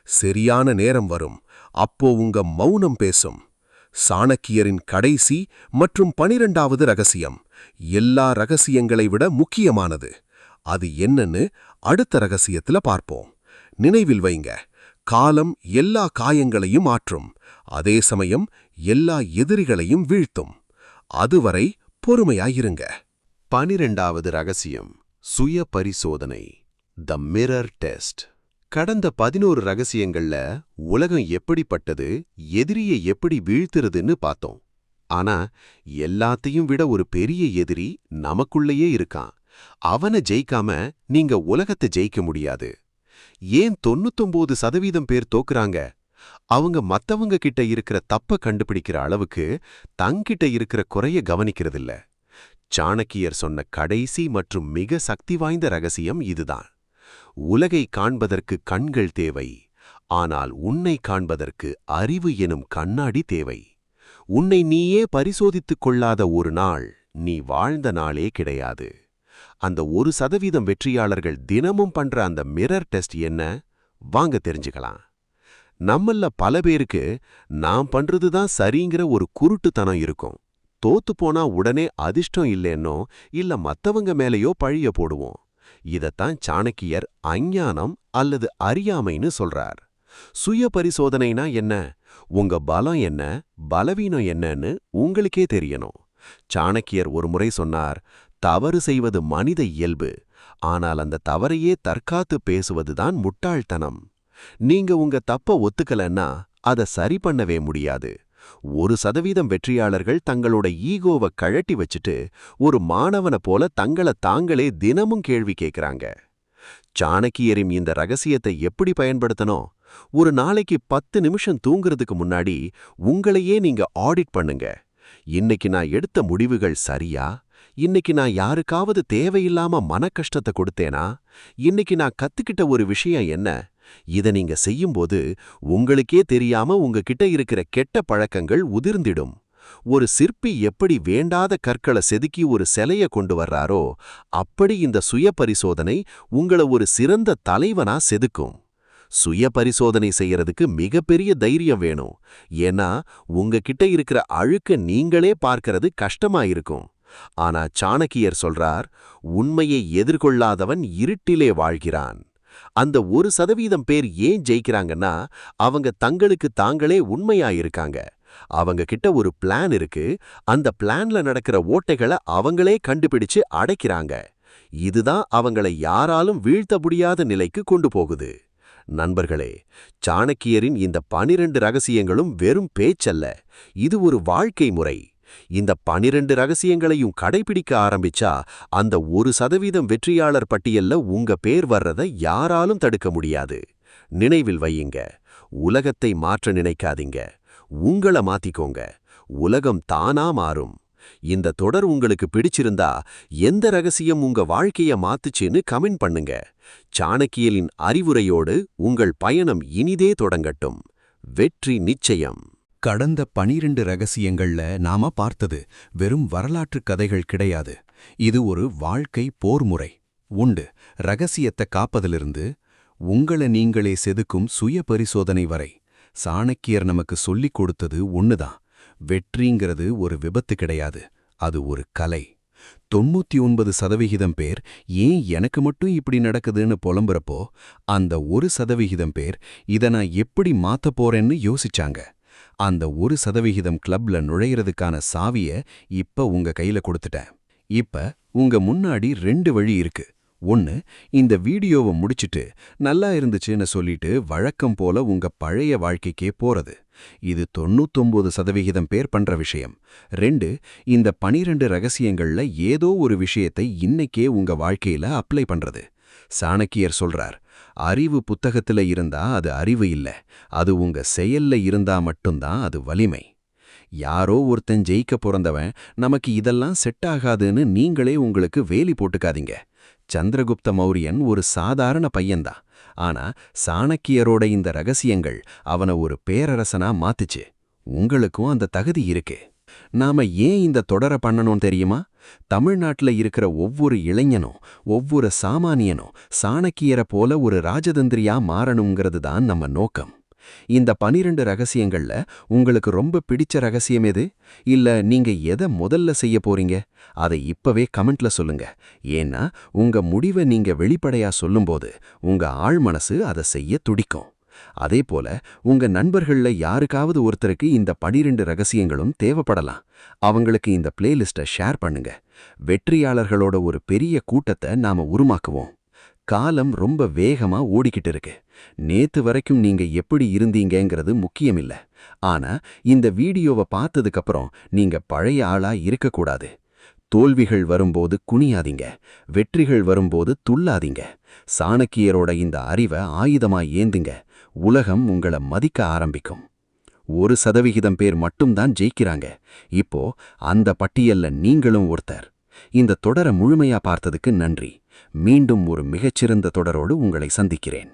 சரியான நேரம் வரும், அப்போ உங்க மௌனம் பேசும். சாணக்கியரின் கடைசி மற்றும் 12வது ரகசியம் எல்லா ரகசியங்களை விட முக்கியமானது. அது என்னன்னு அடுத்த ரகசியத்துல பார்ப்போம். நினைவில் வைங்க, காலம் எல்லா காயங்களையும் ஆற்றும், அதே சமயம் எல்லா எதிரிகளையும் வீழ்த்தும். அதுவரை பொறுமையாயிருங்க. 12வது ரகசியம் சுய பரிசோதனை, த மிரர் டெஸ்ட். கடந்த 11 ரகசியங்கள்ல உலகம் எப்படிப்பட்டது, எதிரியை எப்படி வீழ்த்துறதுன்னு பார்த்தோம். ஆனா எல்லாத்தையும் விட ஒரு பெரிய எதிரி நமக்குள்ளேயே இருக்கான். அவனை ஜெயிக்காம நீங்க உலகத்தை ஜெயிக்க முடியாது. ஏன் 99% பேர் தோக்குறாங்க? அவங்க மத்தவங்க கிட்ட இருக்கிற தப்ப கண்டுபிடிக்கிற அளவுக்கு தங்கிட்ட இருக்கிற குறைய கவனிக்கிறதில்ல. சாணக்கியர் சொன்ன கடைசி மற்றும் மிக சக்தி வாய்ந்த ரகசியம் இதுதான். உலகை காண்பதற்கு கண்கள் தேவை, ஆனால் உன்னை காண்பதற்கு அறிவு எனும் கண்ணாடி தேவை. உன்னை நீயே பரிசோதித்துக் கொள்ளாத ஒரு நாள் நீ வாழ்ந்த நாளே கிடையாது. அந்த 1% வெற்றியாளர்கள் தினமும் பண்ற அந்த மிரர் டெஸ்ட் என்ன? வாங்க தெரிஞ்சுக்கலாம். நம்மள பல பேருக்கு நாம் பண்றதுதான் சரிங்கிற ஒரு குருட்டுத்தனம் இருக்கும். தோத்து போனா உடனே அதிர்ஷ்டம் இல்லைன்னோ இல்ல மத்தவங்க மேலேயோ பழிய போடுவோம். இதத்தான் சாணக்கியர் அஞ்ஞானம் அல்லது அறியாமைன்னு சொல்றார். சுய பரிசோதனைனா என்ன? உங்க பலம் என்ன, பலவீனம் என்னன்னு உங்களுக்கே தெரியணும். சாணக்கியர் ஒரு முறை சொன்னார், தவறு செய்வது மனித இயல்பு, ஆனால் அந்த தவறையே தற்காத்து பேசுவதுதான் முட்டாள்தனம். நீங்க உங்க தப்ப ஒத்துக்கலன்னா அதை சரி பண்ணவே முடியாது. 1% வெற்றியாளர்கள் தங்களோட ஈகோவை கழட்டி வச்சுட்டு ஒரு மாணவனை போல தங்களை தாங்களே தினமும் கேள்வி கேட்கிறாங்க. சாணக்கியரின் இந்த ரகசியத்தை எப்படி பயன்படுத்தணும்? ஒரு நாளைக்கு 10 நிமிஷம் தூங்குறதுக்கு முன்னாடி உங்களையே நீங்க ஆடிட் பண்ணுங்க. இன்னைக்கு நான் எடுத்த முடிவுகள் சரியா? இன்னைக்கு நான் யாருக்காவது தேவையில்லாம மன கஷ்டத்தை கொடுத்தேனா? இன்னைக்கு நான் கத்துக்கிட்ட ஒரு விஷயம் என்ன? இதை நீங்க செய்யும்போது உங்களுக்கே தெரியாம உங்ககிட்ட இருக்கிற கெட்ட பழக்கங்கள் உதிர்ந்திடும். ஒரு சிற்பி எப்படி வேண்டாத கற்களை செதுக்கி ஒரு சிலைய கொண்டு வர்றாரோ அப்படி இந்த சுய பரிசோதனை உங்களை ஒரு சிறந்த தலைவனா செதுக்கும். சுய பரிசோதனை செய்யறதுக்கு மிகப்பெரிய தைரியம் வேணும். ஏன்னா உங்ககிட்ட இருக்கிற அழுக்க நீங்களே பார்க்கறது கஷ்டமா இருக்கும். ஆனா சாணக்கியர் சொல்றார், உண்மையை எதிர்கொள்ளாதவன் இருட்டிலே வாழ்கிறான். அந்த 1% பேர் ஏன் ஜெயிக்கிறாங்கன்னா அவங்க தங்களுக்கு தாங்களே உண்மையாயிருக்காங்க. அவங்க கிட்ட ஒரு பிளான் இருக்கு. அந்த பிளான்ல நடக்கிற ஓட்டைகளை அவங்களே கண்டுபிடிச்சு அடைக்கிறாங்க. இதுதான் அவங்கள யாராலும் வீழ்த்த முடியாத நிலைக்கு கொண்டு போகுது. நண்பர்களே, சாணக்கியரின் இந்த 12 ரகசியங்களும் வெறும் பேச்சல்ல, இது ஒரு வாழ்க்கை முறை. இந்த 12 ரகசியங்களையும் கடைபிடிக்க ஆரம்பிச்சா அந்த 1% வெற்றியாளர் பட்டியல்ல உங்க பேர் வர்றத யாராலும் தடுக்க முடியாது. நினைவில் வையுங்க, உலகத்தை மாற்ற நினைக்காதீங்க, உங்கள மாத்திக்கோங்க. உலகம் தானா மாறும். இந்த தொடர் உங்களுக்கு பிடிச்சிருந்தா எந்த ரகசியம் உங்க வாழ்க்கைய மாத்துச்சுன்னு கமெண்ட் பண்ணுங்க. சாணக்கியரின் அறிவுரையோடு உங்கள் பயணம் இனிதே தொடங்கட்டும். வெற்றி நிச்சயம். கடந்த 12 ரகசியங்கள்ல நாம பார்த்தது வெறும் வரலாற்று கதைகள் கிடையாது. இது ஒரு வாழ்க்கை போர்முறை உண்டு. ரகசியத்தை காப்பதிலிருந்து உங்களை நீங்களே செதுக்கும் சுய பரிசோதனை வரை சாணக்கியர் நமக்கு சொல்லிக் கொடுத்தது ஒண்ணுதான். வெற்றிங்கிறது ஒரு விபத்து கிடையாது, அது ஒரு கலை. 99% பேர் ஏன் எனக்கு மட்டும் இப்படி நடக்குதுன்னு புலம்புறப்போ அந்த 1% பேர் இதை நான் எப்படி மாத்தப் போறேன்னு யோசிச்சாங்க. அந்த 1% கிளப்ல நுழையிறதுக்கான சாவிய இப்ப உங்க கையில கொடுத்துட்டேன். இப்ப உங்க முன்னாடி 2 வழி இருக்கு. ஒன்னு, இந்த வீடியோவை முடிச்சிட்டு நல்லா இருந்துச்சுன்னு சொல்லிட்டு வழக்கம் போல உங்க பழைய வாழ்க்கைக்கே போறது. இது 99% பேர் பண்ற விஷயம். 2, இந்த 12 ரகசியங்கள்ல ஏதோ ஒரு விஷயத்தை இன்னைக்கே உங்க வாழ்க்கையில அப்ளை பண்றது. சாணக்கியர் சொல்றார், அறிவு புத்தகத்துல இருந்தா அது அறிவு இல்ல, அது உங்க செயல்ல இருந்தா மட்டும்தான் அது வலிமை. யாரோ ஒருத்தன் ஜெயிக்க பிறந்தவன் நமக்கு இதெல்லாம் செட் ஆகாதுன்னு நீங்களே உங்களுக்கு வேலி போட்டுக்காதீங்க. சந்திரகுப்த மௌரியன் ஒரு சாதாரண பையன்தான். ஆனா சாணக்கியரோட இந்த ரகசியங்கள் அவனை ஒரு பேரரசனா மாத்துச்சு. உங்களுக்கும் அந்த தகுதி இருக்கு. நாம ஏன் இந்த தொடர பண்ணணும் தெரியுமா? தமிழ்நாட்டுல இருக்கிற ஒவ்வொரு இளைஞனும் ஒவ்வொரு சாமானியனும் சாணக்கியரை போல ஒரு ராஜதந்திரியா மாறணுங்கிறது தான் நம்ம நோக்கம். இந்த 12 ரகசியங்கள்ல உங்களுக்கு ரொம்ப பிடிச்ச ரகசியம் எது? இல்ல நீங்க எதை முதல்ல செய்ய போறீங்க? அதை இப்பவே கமெண்ட்ல சொல்லுங்க. ஏன்னா உங்க முடிவை நீங்க வெளிப்படையா சொல்லும்போது உங்க ஆழ் மனசு அதை செய்ய துடிக்கும். அதே போல உங்க நண்பர்கள்ல யாருக்காவது ஒருத்தருக்கு இந்த 12 ரகசியங்களும் தேவைப்படலாம். அவங்களுக்கு இந்த பிளேலிஸ்ட்டை ஷேர் பண்ணுங்க. வெற்றியாளர்களோட ஒரு பெரிய கூட்டத்தை நாம உருவாக்குவோம். காலம் ரொம்ப வேகமா ஓடிக்கிட்டு இருக்கு. நேத்து வரைக்கும் நீங்க எப்படி இருந்தீங்கங்கிறது முக்கியமில்ல. ஆனா இந்த வீடியோவை பார்த்ததுக்கப்புறம் நீங்க பழைய ஆளா இருக்கக்கூடாது. தோல்விகள் வரும்போது குனியாதீங்க, வெற்றிகள் வரும்போது துள்ளாதீங்க. சாணக்கியரோட இந்த அறிவை ஆயுதமா ஏந்துங்க. உலகம் உங்களை மதிக்க ஆரம்பிக்கும். 1% பேர் மட்டும்தான் ஜெயிக்கிறாங்க. இப்போ அந்த பட்டியல்ல நீங்களும் ஒருத்தர். இந்த தொடரை முழுமையா பார்த்ததுக்கு நன்றி. மீண்டும் ஒரு மிகச்சிறந்த தொடரோடு உங்களை சந்திக்கிறேன்.